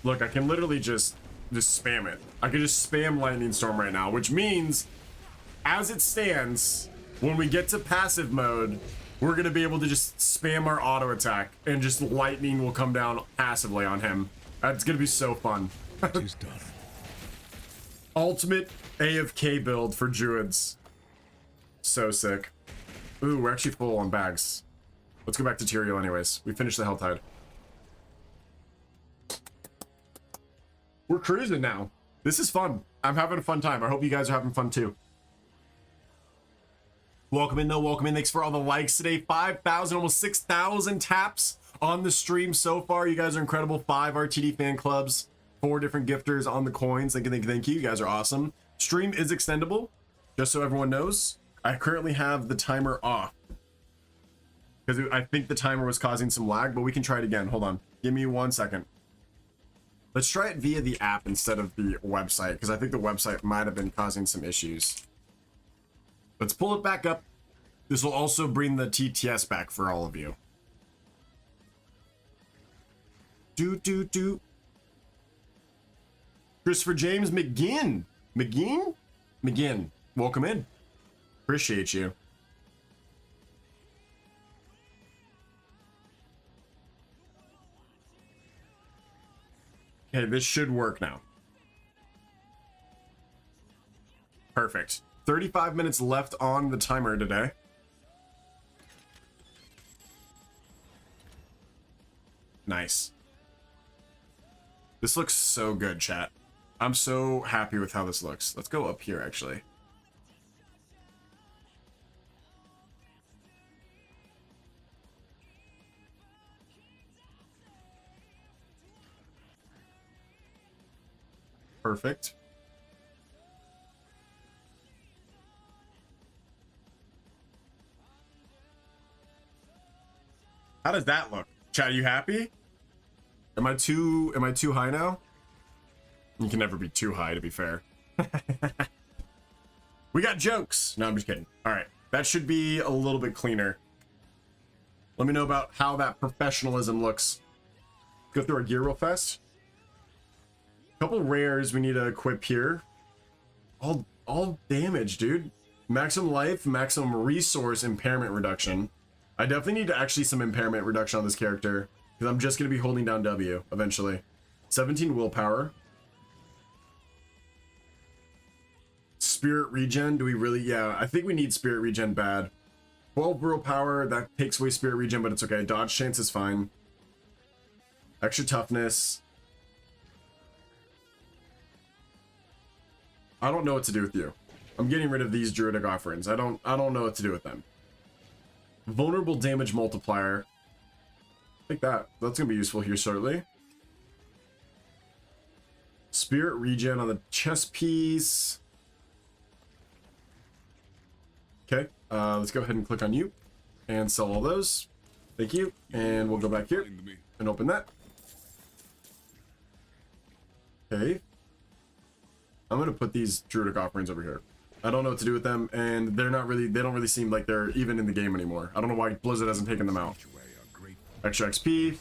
Look, I can literally just spam it. I could just spam Lightning Storm right now, which means, as it stands, when we get to passive mode, we're gonna be able to just spam our auto attack, and just lightning will come down passively on him. That's gonna be so fun. It is done. Ultimate AFK build for druids. So sick. Ooh, we're actually full on bags. Let's go back to Tyrael anyways. We finished the Hell Tide. We're cruising now. This is fun. I'm having a fun time. I hope you guys are having fun too. Welcome in though, welcome in. Thanks for all the likes today. 5,000, almost 6,000 taps on the stream so far. You guys are incredible. 5 RTD fan clubs, 4 different gifters on the coins. Thank you. You guys are awesome. Stream is extendable, just so everyone knows. I currently have the timer off because I think the timer was causing some lag, but we can try it again. Hold on. Give me 1 second. Let's try it via the app instead of the website, because I think the website might have been causing some issues. Let's pull it back up. This will also bring the TTS back for all of you. Do. Christopher James McGinn. McGinn. Welcome in. Appreciate you. Okay, this should work now. Perfect. 35 minutes left on the timer today. Nice. This looks so good, chat. I'm so happy with how this looks. Let's go up here, actually. Perfect. How does that look? Chat, are you happy? Am I too high now? You can never be too high, to be fair. We got jokes. No, I'm just kidding. All right, that should be a little bit cleaner. Let me know about how that professionalism looks. Go through our gear real fast. Couple rares we need to equip here. All damage, dude. Maximum life, maximum resource, impairment reduction. I definitely need to actually some impairment reduction on this character, because I'm just going to be holding down W eventually. 17 willpower. Spirit regen, do we really? Yeah, I think we need spirit regen bad. 12 willpower, that takes away spirit regen, but it's okay. Dodge chance is fine. Extra toughness. I don't know what to do with you. I'm getting rid of these druidic offerings. I don't know what to do with them. Vulnerable damage multiplier. Like that. That's gonna be useful here shortly. Spirit regen on the chest piece. Okay, let's go ahead and click on you and sell all those. Thank you. And we'll go back here and open that. Okay. I'm gonna put these druidic offerings over here. I don't know what to do with them, and they don't really seem like they're even in the game anymore. I don't know why Blizzard hasn't taken them out. Extra XP.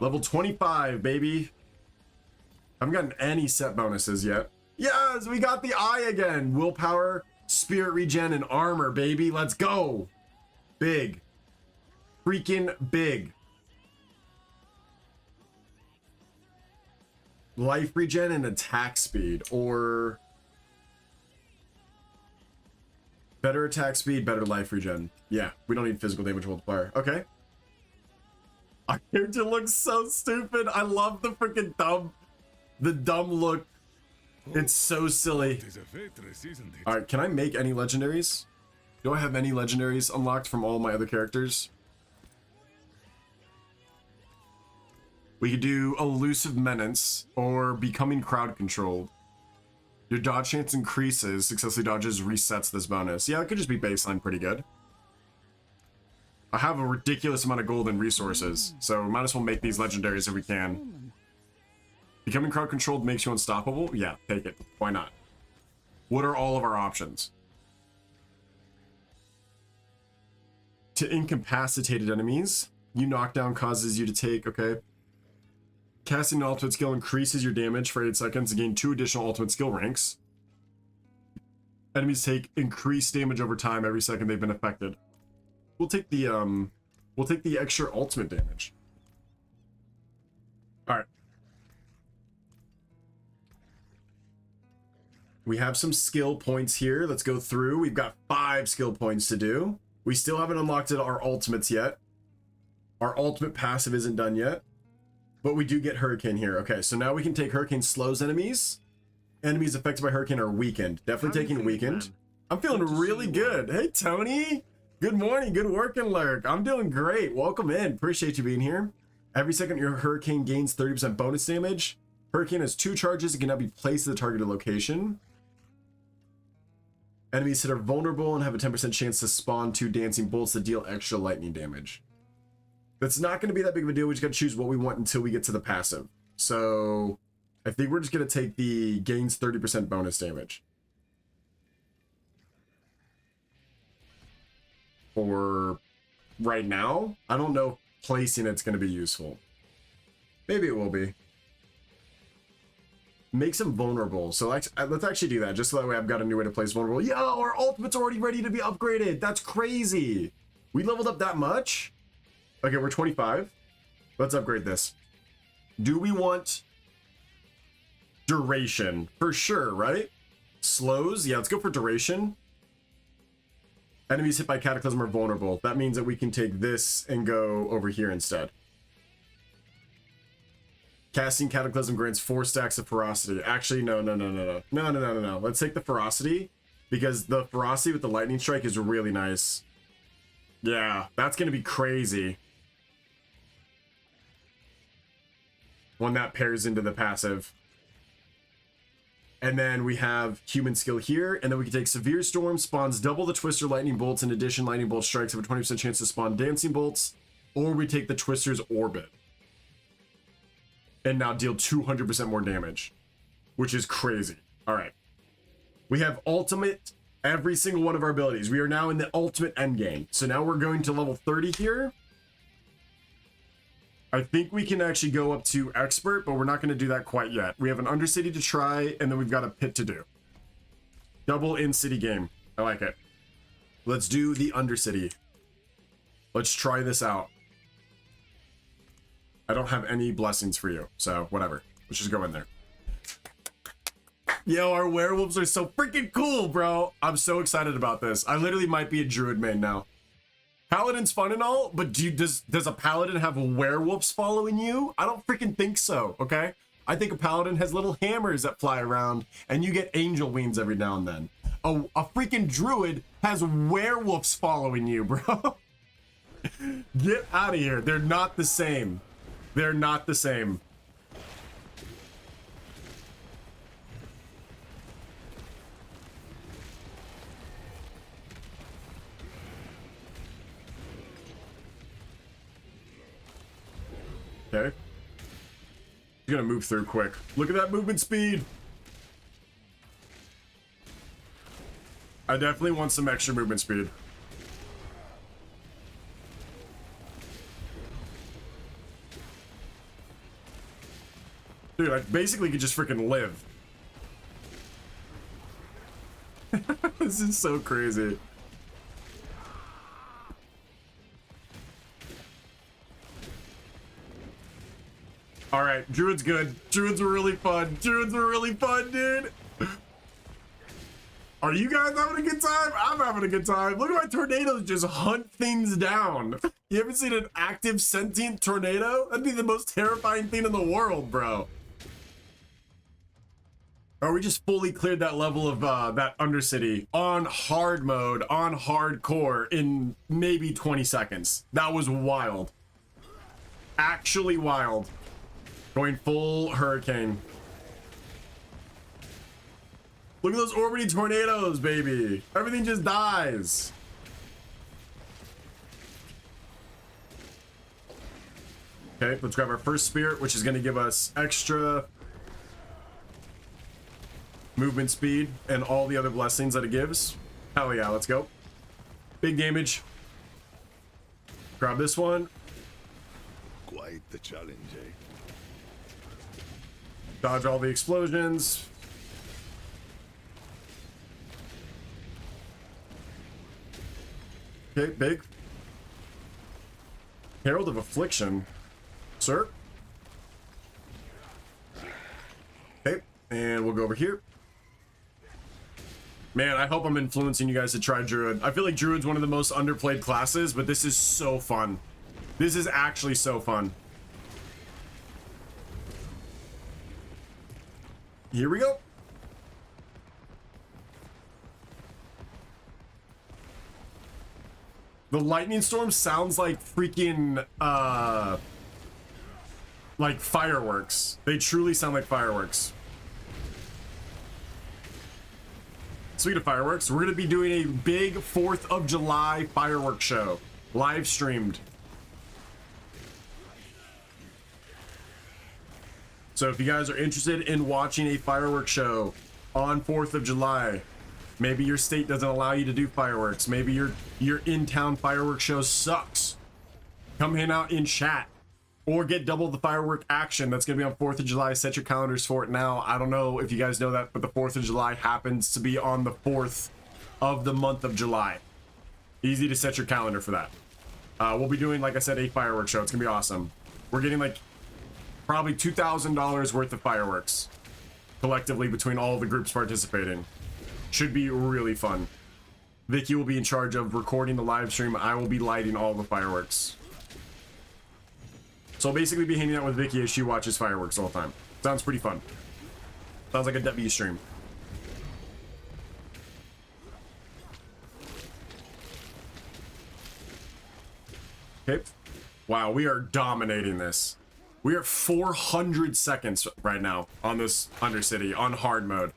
Level 25, baby. I haven't gotten any set bonuses yet. Yes, we got the eye again. Willpower, spirit regen, and armor, baby. Let's go. Big. Freaking big. Life regen and attack speed, or better attack speed, better life regen. Yeah, we don't need physical damage multiplier. Okay. Our character looks so stupid. I love the freaking dumb look. It's so silly. All right, can I make any legendaries? Do I have any legendaries unlocked from all my other characters? We could do Elusive Menace or Becoming Crowd Controlled. Your dodge chance increases. Successfully dodges resets this bonus. Yeah, it could just be baseline pretty good. I have a ridiculous amount of gold and resources, so we might as well make these legendaries if we can. Becoming Crowd Controlled makes you unstoppable? Yeah, take it. Why not? What are all of our options? To incapacitated enemies. You knockdown causes you to take, okay. Casting an ultimate skill increases your damage for 8 seconds and gain 2 additional ultimate skill ranks. Enemies take increased damage over time every second they've been affected. We'll take the extra ultimate damage. Alright. We have some skill points here. Let's go through. We've got 5 skill points to do. We still haven't unlocked our ultimates yet. Our ultimate passive isn't done yet. But we do get Hurricane here. Okay, so now we can take Hurricane slows enemies. Enemies affected by Hurricane are weakened. Definitely taking weakened. I'm feeling really good. Hey, Tony. Good morning. Good work and lurk. I'm doing great. Welcome in. Appreciate you being here. Every second your Hurricane gains 30% bonus damage. Hurricane has 2 charges. It cannot be placed at the targeted location. Enemies that are vulnerable and have a 10% chance to spawn 2 dancing bolts that deal extra lightning damage. That's not going to be that big of a deal. We just got to choose what we want until we get to the passive. So I think we're just going to take the gains 30% bonus damage. for right now. I don't know if placing it's going to be useful. Maybe it will be. Makes him vulnerable. So let's actually do that, just so that way I've got a new way to place vulnerable. Yo, our ultimate's already ready to be upgraded. That's crazy. We leveled up that much? Okay, we're 25. Let's upgrade this. Do we want duration? For sure, right? Slows? Yeah, let's go for duration. Enemies hit by Cataclysm are vulnerable. That means that we can take this and go over here instead. Casting Cataclysm grants 4 stacks of ferocity. Actually, no. Let's take the ferocity, because the ferocity with the lightning strike is really nice. Yeah, that's gonna be crazy when that pairs into the passive. And then we have human skill here, and then we can take Severe Storm, spawns double the Twister lightning bolts. In addition, lightning bolt strikes have a 20% chance to spawn dancing bolts, or we take the Twister's orbit and now deal 200% more damage, which is crazy. All right, we have ultimate every single one of our abilities. We are now in the ultimate end game. So now we're going to level 30 here. I think we can actually go up to expert, but we're not going to do that quite yet. We have an Undercity to try, and then we've got a pit to do. Double in-city game. I like it. Let's do the Undercity. Let's try this out. I don't have any blessings for you, so whatever. Let's just go in there. Yo, our werewolves are so freaking cool, bro. I'm so excited about this. I literally might be a druid main now. Paladin's fun and all, but does a paladin have werewolves following you? I don't freaking think so, okay? I think a paladin has little hammers that fly around, and you get angel wings every now and then. A freaking druid has werewolves following you, bro. Get out of here. They're not the same. They're not the same. Okay. He's gonna move through quick. Look at that movement speed. I definitely want some extra movement speed. Dude, I basically could just freaking live. This is so crazy. All right, Druid's good. Druids were really fun. Druids were really fun, dude. Are you guys having a good time? I'm having a good time. Look at my tornadoes just hunt things down. You ever seen an active sentient tornado? That'd be the most terrifying thing in the world, bro. Or we just fully cleared that level of that Undercity on hard mode, on hardcore in maybe 20 seconds. That was wild. Actually wild. Going full hurricane. Look at those orbiting tornadoes, baby. Everything just dies. Okay, let's grab our first spirit, which is going to give us extra movement speed and all the other blessings that it gives. Hell yeah, let's go. Big damage. Grab this one. Quite the challenge, eh? Dodge all the explosions. Okay, big. Herald of Affliction. Sir. Okay, and we'll go over here. Man, I hope I'm influencing you guys to try Druid. I feel like Druid's one of the most underplayed classes, but this is so fun. This is actually so fun. Here we go. The lightning storm sounds like freaking, like fireworks. They truly sound like fireworks. Speaking of fireworks, we're going to be doing a big 4th of July fireworks show. Live streamed. So if you guys are interested in watching a fireworks show on 4th of July, Maybe your state doesn't allow you to do fireworks. Maybe your in-town fireworks show sucks. Come hang out in chat. Or get double the firework action. That's going to be on 4th of July. Set your calendars for it now. I don't know if you guys know that, but the 4th of July happens to be on the 4th of the month of July. Easy to set your calendar for that. We'll be doing, like I said, a fireworks show. It's going to be awesome. We're getting like probably $2,000 worth of fireworks collectively between all the groups participating. Should be really fun. Vicky will be in charge of recording the live stream. I will be lighting all the fireworks. So I'll basically be hanging out with Vicky as she watches fireworks all the time. Sounds pretty fun. Sounds like a W stream. Okay. Wow, we are dominating this. We are 400 seconds right now on this Undercity on hard mode.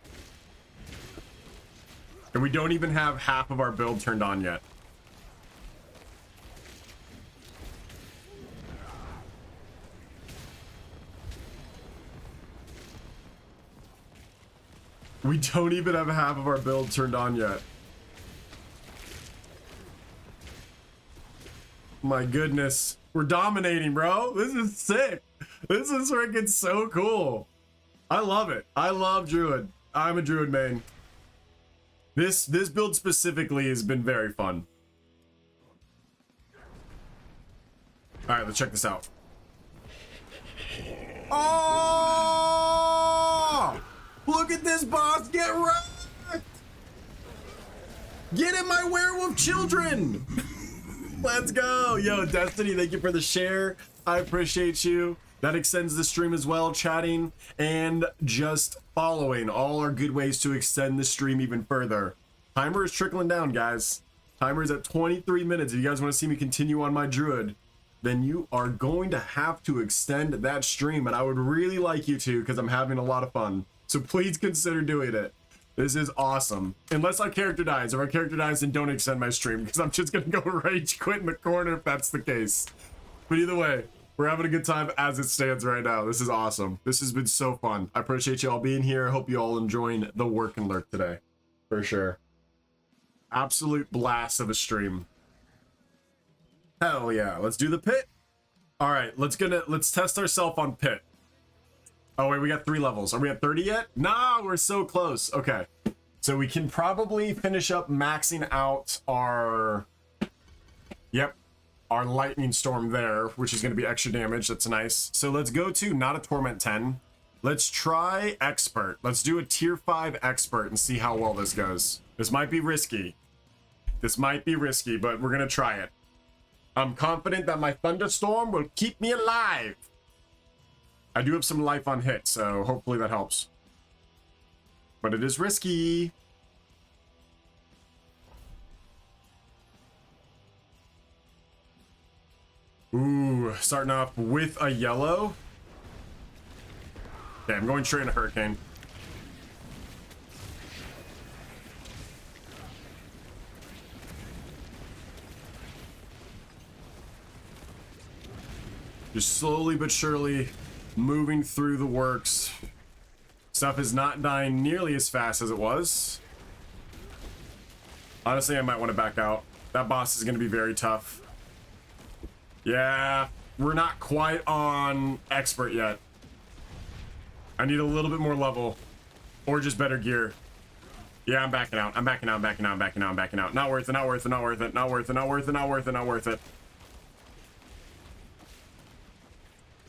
And we don't even have half of our build turned on yet. We don't even have half of our build turned on yet. My goodness. We're dominating, bro. This is sick. This is freaking so cool. I love it. I love Druid. I'm a Druid main. This build specifically has been very fun. All right, let's check this out. Oh! Look at this boss get wrecked! Get in my werewolf children! Let's go! Yo, Destiny, thank you for the share. I appreciate you. That extends the stream as well, chatting and just following. All are good ways to extend the stream even further. Timer is trickling down, guys. Timer is at 23 minutes. If you guys want to see me continue on my Druid, then you are going to have to extend that stream, and I would really like you to because I'm having a lot of fun. So please consider doing it. This is awesome. Unless our character dies. If our character dies, then don't extend my stream because I'm just going to go rage quit in the corner if that's the case. But either way, we're having a good time as it stands right now. This is awesome. This has been so fun. I appreciate you all being here. I hope you all enjoying the work and lurk today. For sure. Absolute blast of a stream. Hell yeah. Let's do the pit. All right, let's test ourselves on pit. Oh wait, we got 3 levels. Are we at 30 yet? Nah, we're so close. Okay. So we can probably finish up maxing out our... Yep. Our lightning storm there, which is going to be extra damage. That's nice. So let's go to not a torment 10. Let's try expert. Let's do a tier 5 expert and see how well this goes. This might be risky. This might be risky, but we're going to try it. I'm confident that my thunderstorm will keep me alive. I do have some life on hit, so hopefully that helps. But it is risky. Ooh, starting off with a yellow. Okay, I'm going straight into Hurricane. Just slowly but surely moving through the works. Stuff is not dying nearly as fast as it was. Honestly, I might want to back out. That boss is going to be very tough. Yeah, we're not quite on expert yet. I need a little bit more level or just better gear. Yeah, I'm backing out. I'm backing out. I'm backing out. I'm backing out. I'm backing out. Not worth it. Not worth it. Not worth it. Not worth it. Not worth it. Not worth it. Not worth it.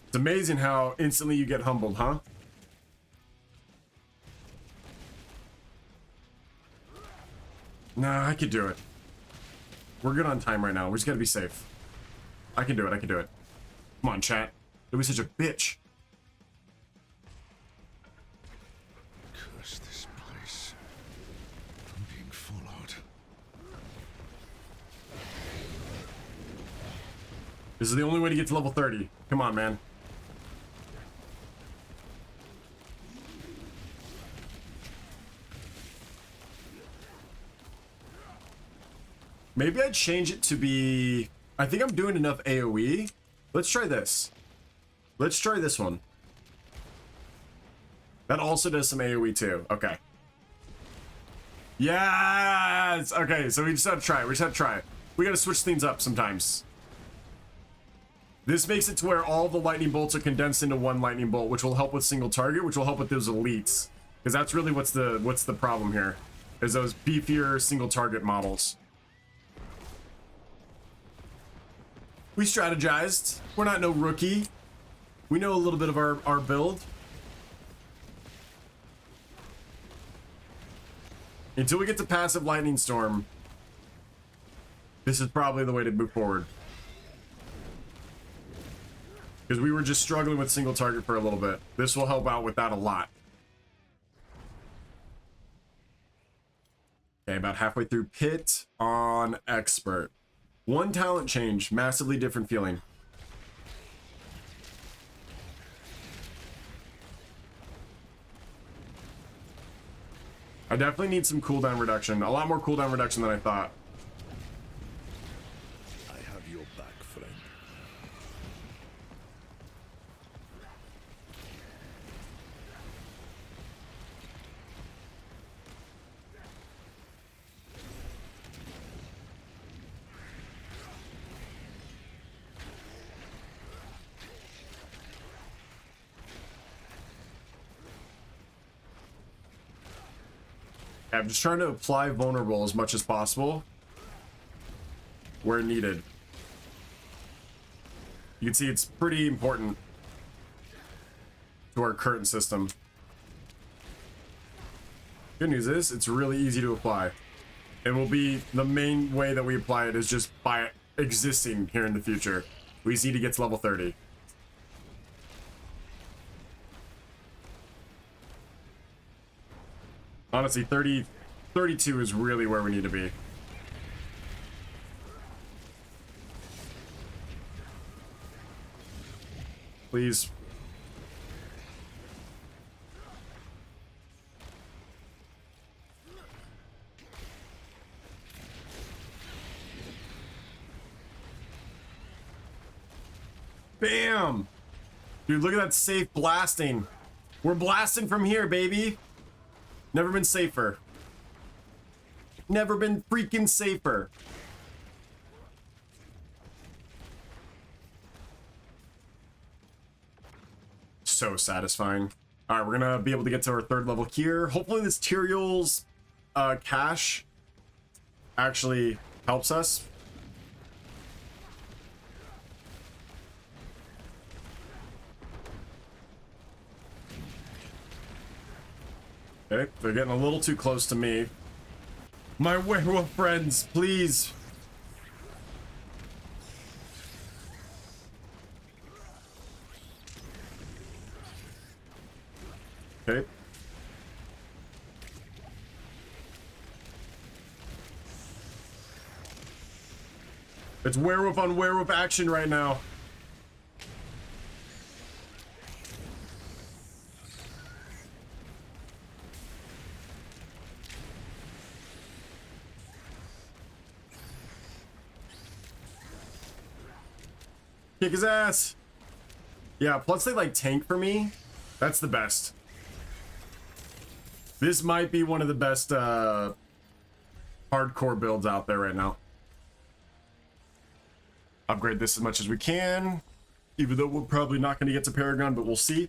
It's amazing how instantly you get humbled, huh? Nah, I could do it. We're good on time right now. We just gotta be safe. I can do it. I can do it. Come on, chat. Don't be such a bitch. Curse this place from being followed. This is the only way to get to level 30. Come on, man. Maybe I'd change it to be... I think I'm doing enough AoE. Let's try this. Let's try this one. That also does some AoE too. Okay. Yes! Okay, so we just have to try it. We just have to try it. We gotta switch things up sometimes. This makes it to where all the lightning bolts are condensed into one lightning bolt, which will help with single target, which will help with those elites. Because that's really what's the problem here, is those beefier single target models. We strategized. We're not no rookie. We know a little bit of our build. Until we get to passive lightning storm, this is probably the way to move forward. Because we were just struggling with single target for a little bit. This will help out with that a lot. Okay, about halfway through pit on expert. One talent change, massively different feeling. I definitely need some cooldown reduction. A lot more cooldown reduction than I thought. I have your back, friend. I'm just trying to apply vulnerable as much as possible where needed. You can see it's pretty important to our current system. Good news is it's really easy to apply. It will be the main way that we apply it is just by existing here in the future. We just need to get to level 30. Honestly, 32 is really where we need to be. Please. Bam! Dude, look at that safe blasting. We're blasting from here, baby. Never been safer. Never been freaking safer. So satisfying. All right, we're gonna be able to get to our 3rd level here. Hopefully this Tyrael's cache actually helps us. Okay, they're getting a little too close to me. My werewolf friends, please. Okay. It's werewolf on werewolf action right now. Kick his ass. Yeah, plus they like tank for me. That's the best. This might be one of the best hardcore builds out there right now. Upgrade this as much as we can, even though we're probably not going to get to Paragon, but we'll see.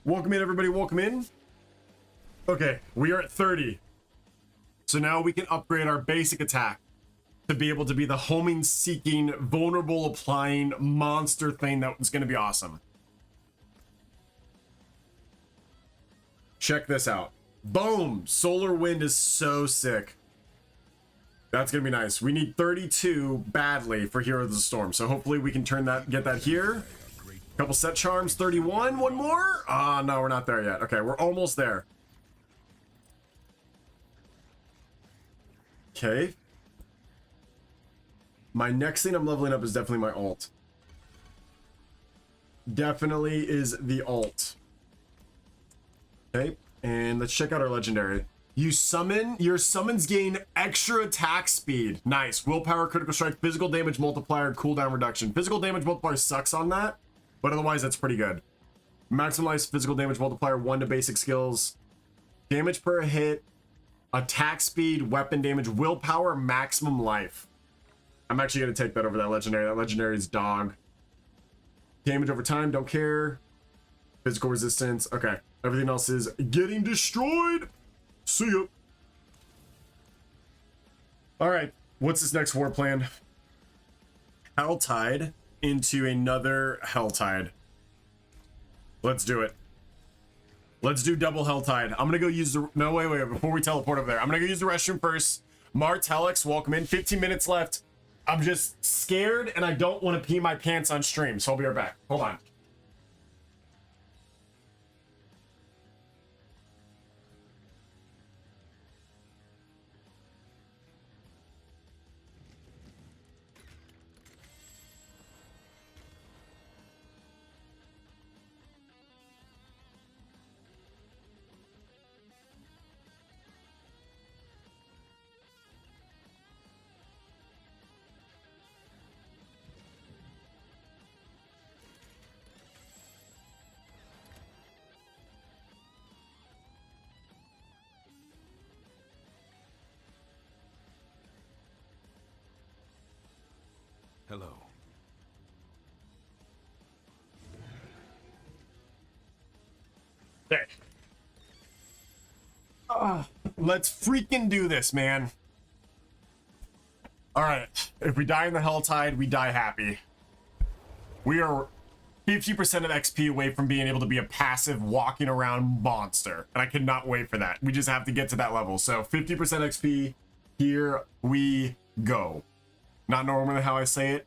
Welcome in, everybody. Welcome in. Okay, we are at 30. So now we can upgrade our basic attack to be able to be the homing seeking, vulnerable applying monster thing that's going to be awesome. Check this out. Boom! Solar Wind is so sick. That's going to be nice. We need 32 badly for Hero of the Storm. So hopefully we can get that here. Couple set charms. 31. One more? Ah, no, we're not there yet. Okay, we're almost there. Okay. My next thing I'm leveling up is definitely my ult. Definitely is the ult. Okay, and let's check out our legendary. You summon, your summons gain extra attack speed. Nice. Willpower, critical strike, physical damage multiplier, cooldown reduction. Physical damage multiplier sucks on that, but otherwise that's pretty good. Maximize physical damage multiplier 1 to basic skills. Damage per hit. Attack speed, weapon damage, willpower, maximum life. I'm actually going to take that over that legendary. That legendary is dog. Damage over time, don't care. Physical resistance, okay. Everything else is getting destroyed. See ya. All right, what's this next war plan? Helltide into another Helltide. Let's do it. Let's do double Helltide. I'm gonna go use the, no, wait, before we teleport over there, I'm gonna go use the restroom first. Martellix, welcome in, 15 minutes left. I'm just scared and I don't want to pee my pants on stream, so I'll be right back. Hold on. Hello. Okay. Let's freaking do this, man. All right. If we die in the Helltide, we die happy. We are 50% of XP away from being able to be a passive walking around monster. And I cannot wait for that. We just have to get to that level. So 50% XP, here we go. Not normally how I say it.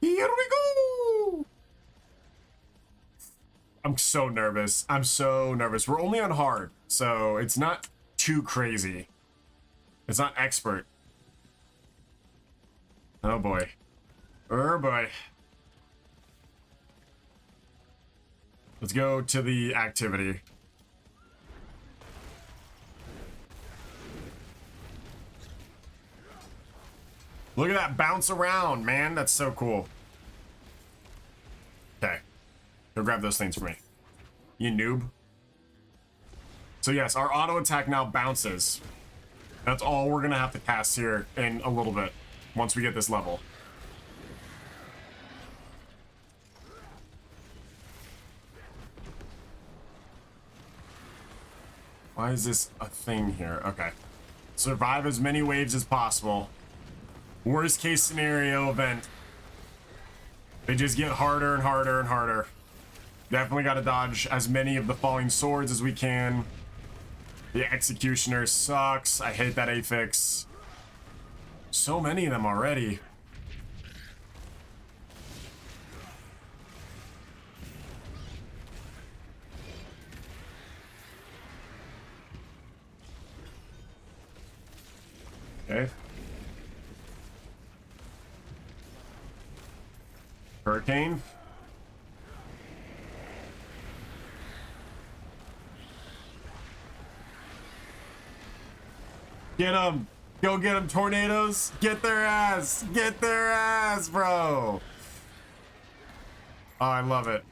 Here we go! I'm so nervous. I'm so nervous. We're only on hard, so it's not too crazy. It's not expert. Oh boy. Oh boy. Let's go to the activity. Look at that bounce around, man. That's so cool. Okay. Go grab those things for me. You noob. So yes, our auto attack now bounces. That's all we're gonna have to cast here in a little bit once we get this level. Why is this a thing here? Okay. Survive as many waves as possible. Worst case scenario event. They just get harder and harder and harder. Definitely got to dodge as many of the falling swords as we can. The executioner sucks. I hate that affix. So many of them already. Okay. Hurricane. Get them. Go get them, tornadoes. Get their ass. Get their ass, bro. Oh, I love it.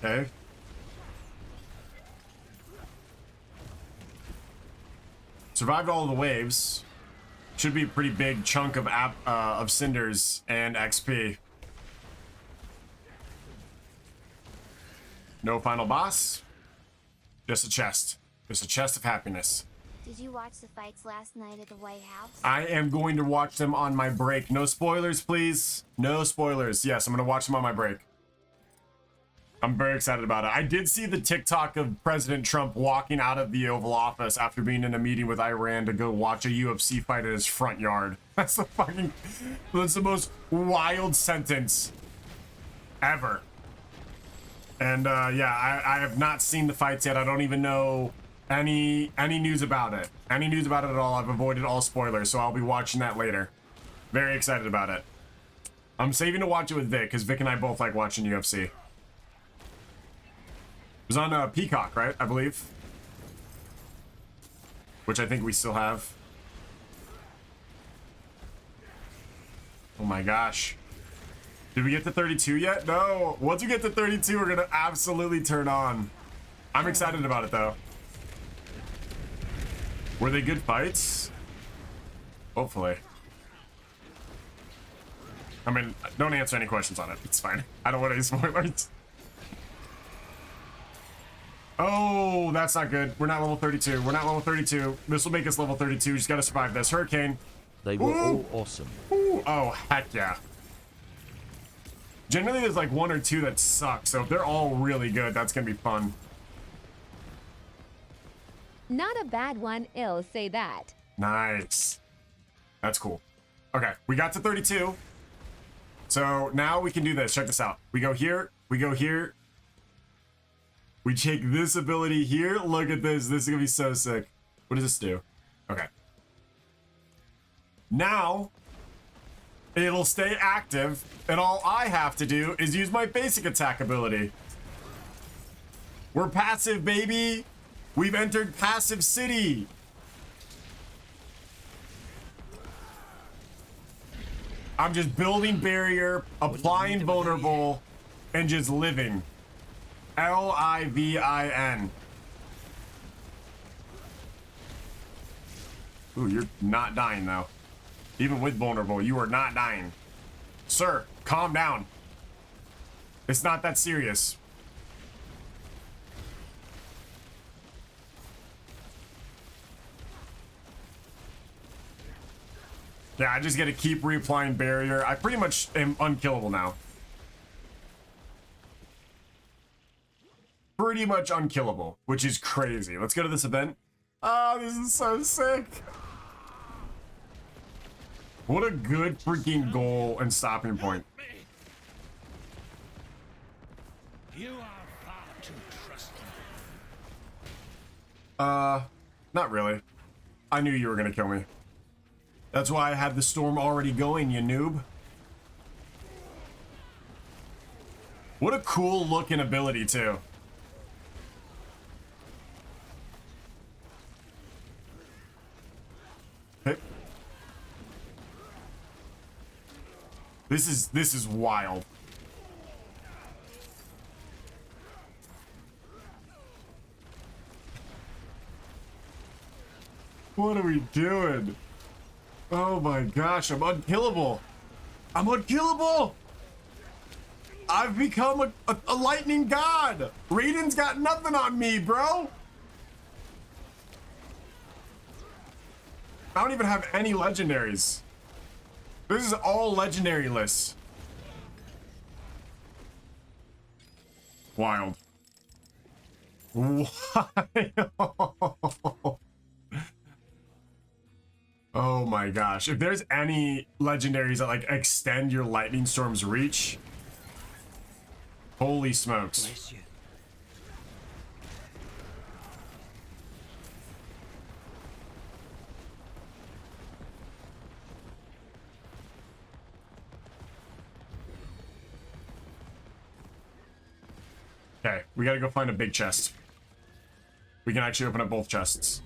Okay. Survived all of the waves. Should be a pretty big chunk of cinders and XP. No final boss. Just a chest. Just a chest of happiness. Did you watch the fights last night at the White House? I am going to watch them on my break. No spoilers, please. No spoilers. Yes, I'm going to watch them on my break. I'm very excited about it. I did see the TikTok of President Trump walking out of the Oval Office after being in a meeting with Iran to go watch a UFC fight in his front yard. That's the most wild sentence ever. And yeah, I have not seen the fights yet. I don't even know any news about it. Any news about it at all. I've avoided all spoilers, so I'll be watching that later. Very excited about it. I'm saving to watch it with Vic, because Vic and I both like watching UFC. It was on Peacock, right? I believe. Which I think we still have. Oh my gosh. Did we get to 32 yet? No. Once we get to 32, we're gonna absolutely turn on. I'm excited about it though. Were they good fights? Hopefully. I mean, don't answer any questions on it. It's fine. I don't want any spoilers. Oh, that's not good. We're not level 32. We're not level 32. This will make us level 32. Just gotta survive this. Hurricane. They were Ooh. all awesome. Ooh. Oh, heck yeah. Generally, there's like one or two that suck. So if they're all really good, that's gonna be fun. Not a bad one, I'll say that. Nice. That's cool. Okay, we got to 32. So now we can do this. Check this out. We go here. We go here. We take this ability here. Look at this. This is gonna be so sick. What does this do? Okay. Now, it'll stay active, and all I have to do is use my basic attack ability. We're passive, baby. We've entered passive city. I'm just building barrier, applying vulnerable, and just living. Livin. Ooh, you're not dying though. Even with vulnerable, you are not dying. Sir, calm down. It's not that serious. Yeah, I just gotta keep reapplying barrier. I pretty much am unkillable now. Pretty much unkillable, which is crazy. Let's go to this event. Oh, this is so sick. What a good freaking goal and stopping point. You are far too trusting. Not really. I knew you were gonna kill me. That's why I had the storm already going, you noob. What a cool looking ability too. Okay. This is wild. What are we doing? Oh my gosh, I'm unkillable. I'm unkillable. I've become a lightning god. Raiden's got nothing on me, bro. I don't even have any legendaries. This is all legendary lists. Wild. Wild. Oh my gosh. If there's any legendaries that like extend your lightning storm's reach, holy smokes. Bless you. Okay, we gotta go find a big chest. We can actually open up both chests.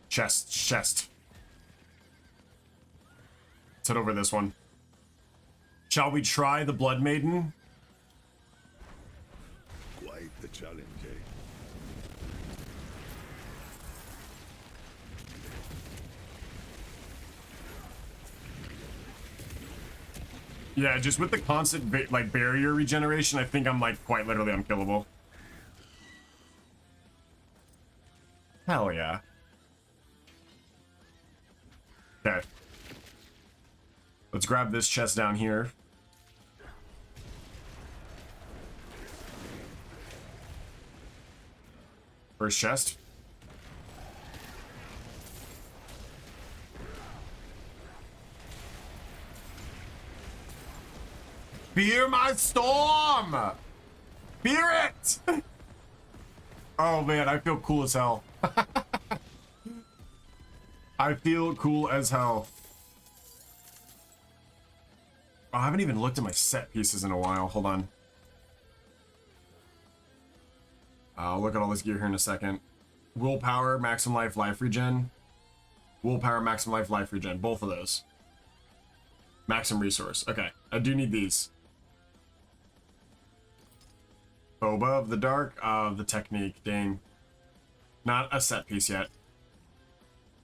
Chest. Let's head over this one. Shall we try the Blood Maiden? Quite the challenge, eh? Yeah, just with the constant like barrier regeneration, I think I'm like quite literally unkillable. Hell yeah. Okay. Let's grab this chest down here. First chest. Fear my storm! Fear it! Oh man, I feel cool as hell. I feel cool as hell. Oh, I haven't even looked at my set pieces in a while. Hold on. I'll look at all this gear here in a second. Willpower, maximum life, life regen. Willpower, maximum life, life regen. Both of those. Maximum resource. Okay, I do need these. Boba of the Dark, the technique. Dang. Not a set piece yet.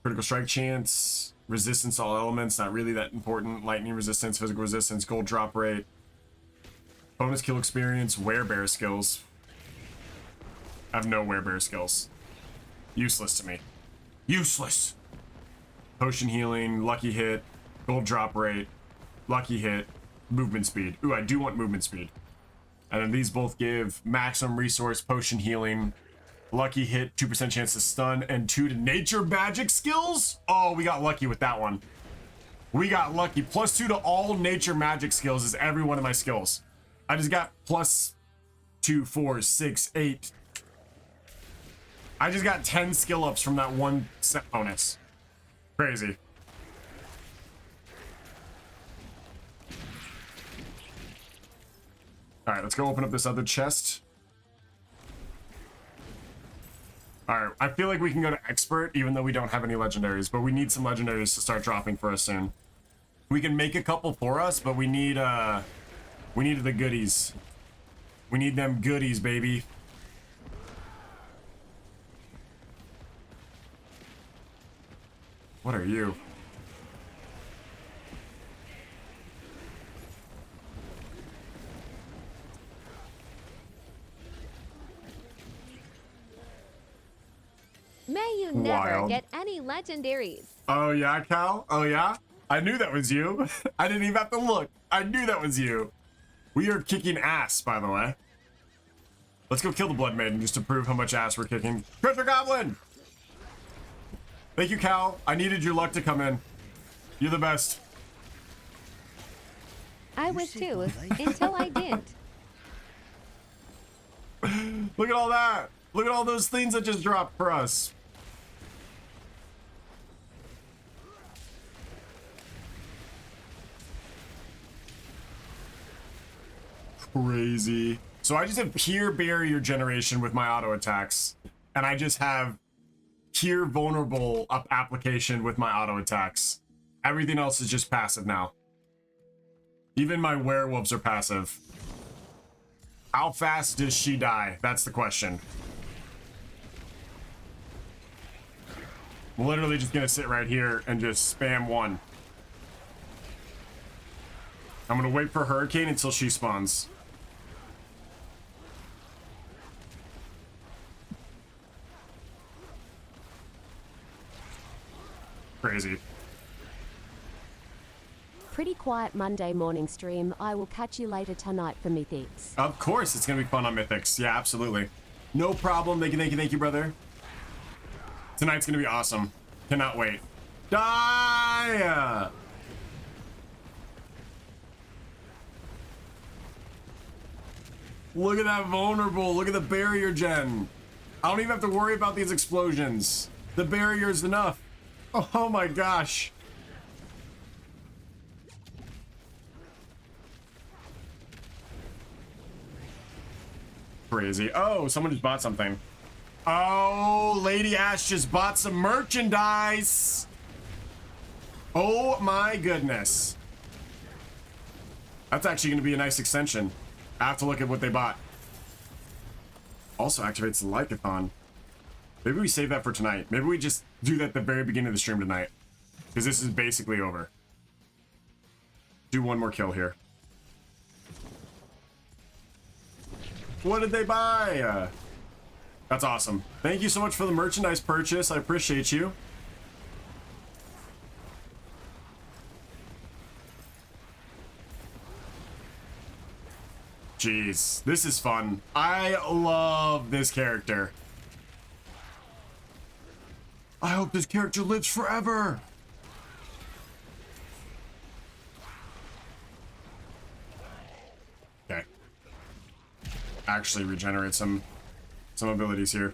Critical strike chance, resistance to all elements, not really that important. Lightning resistance, physical resistance, gold drop rate. Bonus kill experience, werebear skills. I have no werebear skills. Useless to me. Useless! Potion healing, lucky hit, gold drop rate, lucky hit, movement speed. Ooh, I do want movement speed. And then these both give maximum resource, potion healing, lucky hit, 2% chance to stun, and 2 to nature magic skills? Oh, we got lucky with that one. We got lucky. Plus 2 to all nature magic skills is every one of my skills. I just got plus 2, 4, 6, 8. I just got 10 skill ups from that one set bonus. Crazy. All right, let's go open up this other chest. All right, I feel like we can go to expert even though we don't have any legendaries, but we need some legendaries to start dropping for us soon. We can make a couple for us, but we need the goodies. We need them goodies, baby. What are you? May you never Wild. get any legendaries. Oh yeah, Cal? Oh yeah? I knew that was you. I didn't even have to look. I knew that was you. We are kicking ass, by the way. Let's go kill the Blood Maiden just to prove how much ass we're kicking. Treasure Goblin! Thank you, Cal. I needed your luck to come in. You're the best. I was too, until I didn't. Look at all that. Look at all those things that just dropped for us. Crazy. So I just have pure barrier generation with my auto attacks. And I just have pure vulnerable application with my auto attacks. Everything else is just passive now. Even my werewolves are passive. How fast does she die? That's the question. I'm literally just gonna sit right here and just spam one. I'm gonna wait for Hurricane until she spawns. Crazy. Pretty quiet Monday morning stream. I will catch you later tonight for Mythics. Of course, it's gonna be fun on Mythics. Yeah, absolutely. No problem. Thank you, brother. Tonight's gonna be awesome. Cannot wait. Die! Look at that vulnerable. Look at the barrier gen. I don't even have to worry about these explosions. The barrier's enough. Oh my gosh. Crazy. Oh, someone just bought something. Oh, Lady Ash just bought some merchandise. Oh my goodness. That's actually going to be a nice extension. I have to look at what they bought. Also activates the Lycathon. Maybe we save that for tonight. Maybe we just do that at the very beginning of the stream tonight. Because this is basically over. Do one more kill here. What did they buy? That's awesome. Thank you so much for the merchandise purchase. I appreciate you. Jeez, this is fun. I love this character. I hope this character lives forever. Okay. Actually regenerate some abilities here.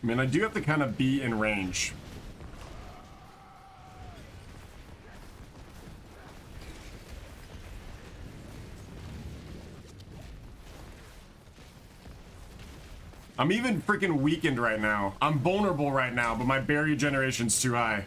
I mean, I do have to kind of be in range. I'm even freaking weakened right now. I'm vulnerable right now, but my barrier generation's too high.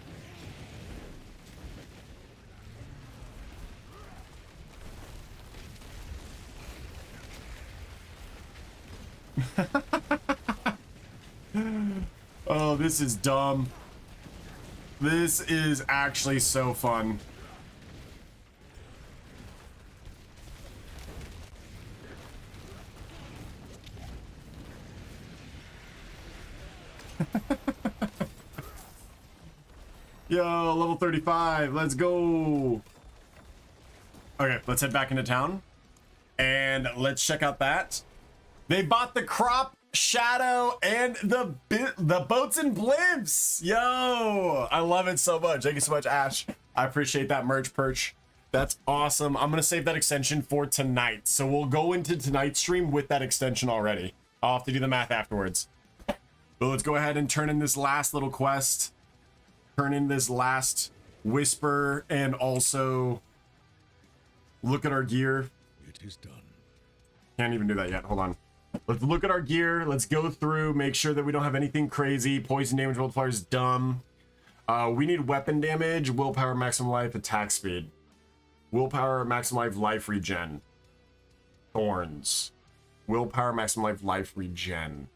Oh, this is dumb. This is actually so fun. Yo, level 35. Let's go. Okay, let's head back into town. And let's check out that. They bought the crop, shadow, and the boats and blimps. Yo, I love it so much. Thank you so much, Ash. I appreciate that merch perch. That's awesome. I'm going to save that extension for tonight. So we'll go into tonight's stream with that extension already. I'll have to do the math afterwards. But let's go ahead and turn in this last little quest. Turn in this last whisper and also look at our gear. It is done. Can't even do that yet. Hold on. Let's look at our gear. Let's go through, make sure that we don't have anything crazy. Poison damage multiplier is dumb. We need weapon damage, willpower, maximum life, attack speed. Willpower, maximum life regen. Thorns. Willpower, maximum life regen.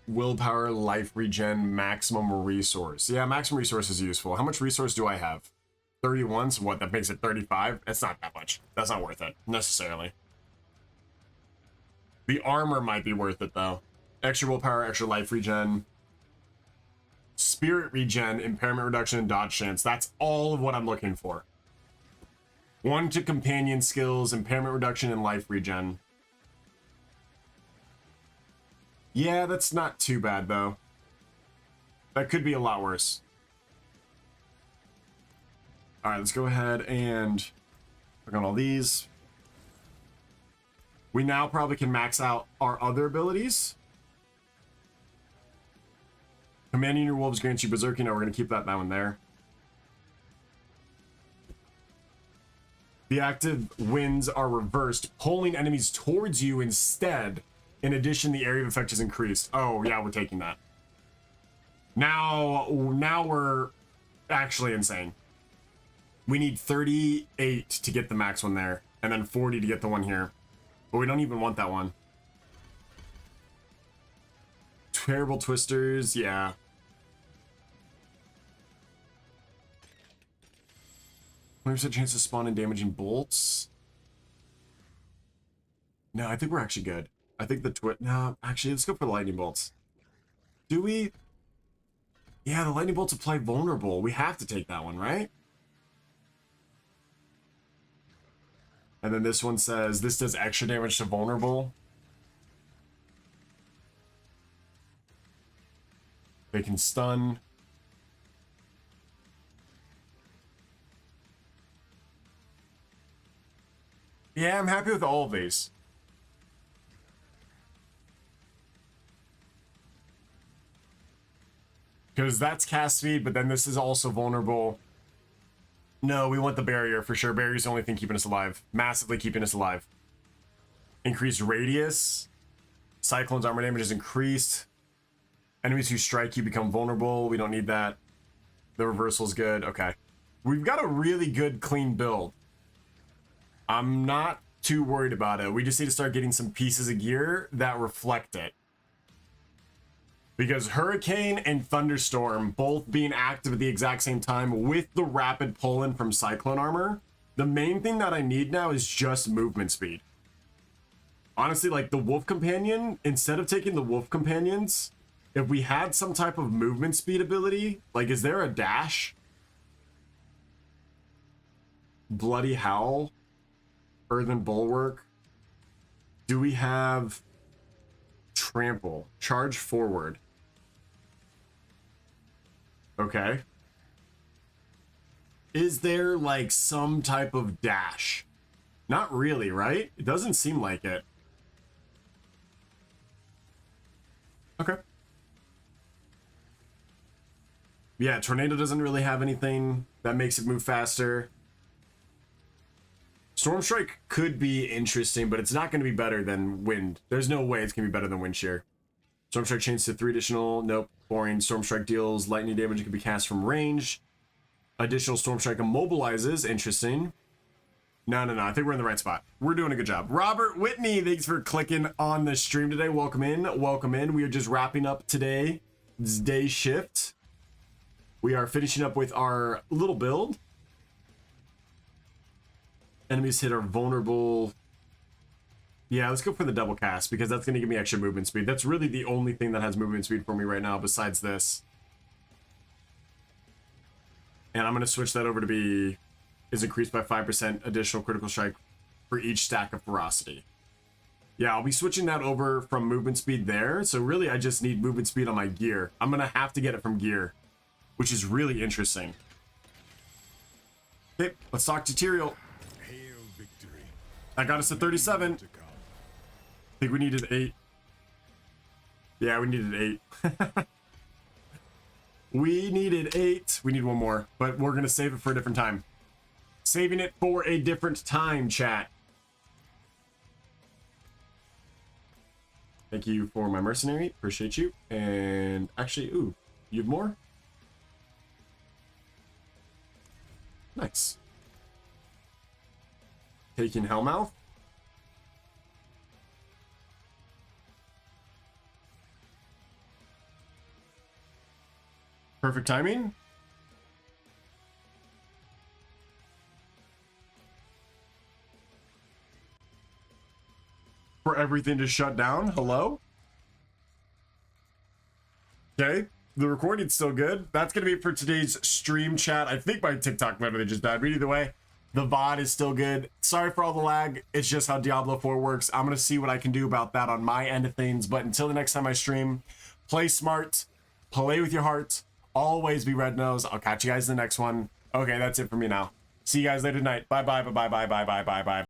Willpower, life regen, maximum resource. Yeah, maximum resource is useful. How much resource do I have? 31, so what, that makes it 35? That's not that much. That's not worth it, necessarily. The armor might be worth it, though. Extra willpower, extra life regen. Spirit regen, impairment reduction, and dodge chance. That's all of what I'm looking for. 1 to companion skills, impairment reduction, and life regen. Yeah, that's not too bad, though. That could be a lot worse. All right, let's go ahead and click on all these. We now probably can max out our other abilities. Commanding your wolves grants you berserking. No, we're going to keep that one there. The active winds are reversed, pulling enemies towards you instead. In addition, the area of effect is increased. Oh, yeah, we're taking that. Now we're actually insane. We need 38 to get the max one there, and then 40 to get the one here. But we don't even want that one. Terrible twisters, yeah. There's a chance of spawning damaging bolts. No, I think we're actually good. I think the no, actually, let's go for the lightning bolts. Do we? Yeah, the lightning bolts apply vulnerable. We have to take that one, right? And then this one says this does extra damage to vulnerable. They can stun. Yeah, I'm happy with all of these. Because that's cast speed, but then this is also vulnerable. No, we want the barrier for sure. Barrier's the only thing keeping us alive. Massively keeping us alive. Increased radius. Cyclone's armor damage is increased. Enemies who strike you become vulnerable. We don't need that. The reversal's good. Okay. We've got a really good, clean build. I'm not too worried about it. We just need to start getting some pieces of gear that reflect it. Because Hurricane and Thunderstorm both being active at the exact same time with the rapid pull-in from Cyclone armor, the main thing that I need now is just movement speed. Honestly, like the Wolf Companion, instead of taking the Wolf Companions, if we had some type of movement speed ability, like is there a dash? Bloody Howl? Earthen Bulwark? Do we have Trample? Charge forward. Okay. Is there like some type of dash? Not really, right? It doesn't seem like it. Okay. Yeah, Tornado doesn't really have anything that makes it move faster. Storm Strike could be interesting, but it's not going to be better than Wind. There's no way it's going to be better than Wind Shear. Storm Strike chains to 3 additional. Nope. Boring. Storm Strike deals lightning damage. It can be cast from range. Additional Storm Strike immobilizes. Interesting. No. I think we're in the right spot. We're doing a good job. Robert Whitney, thanks for clicking on the stream today. Welcome in. Welcome in. We are just wrapping up today's day shift. We are finishing up with our little build. Enemies hit are vulnerable. Yeah, let's go for the double cast because that's going to give me extra movement speed. That's really the only thing that has movement speed for me right now besides this. And I'm going to switch that over to be is increased by 5% additional critical strike for each stack of ferocity. Yeah, I'll be switching that over from movement speed there. So really, I just need movement speed on my gear. I'm going to have to get it from gear, which is really interesting. Okay, let's talk tutorial. I got us to 37. I think we needed 8. Yeah, we needed 8. We needed 8. We need one more, but we're going to save it for a different time. Saving it for a different time, chat. Thank you for my mercenary. Appreciate you. And actually, ooh, you have more? Nice. Taking Hellmouth. Perfect timing. For everything to shut down. Hello? Okay. The recording's still good. That's going to be it for today's stream, chat. I think my TikTok literally just died. But either way, the VOD is still good. Sorry for all the lag. It's just how Diablo 4 works. I'm going to see what I can do about that on my end of things. But until the next time I stream, play smart, play with your heart, always be red nose. I'll catch you guys in the next one. Okay, that's it for me now. See you guys later tonight. Bye.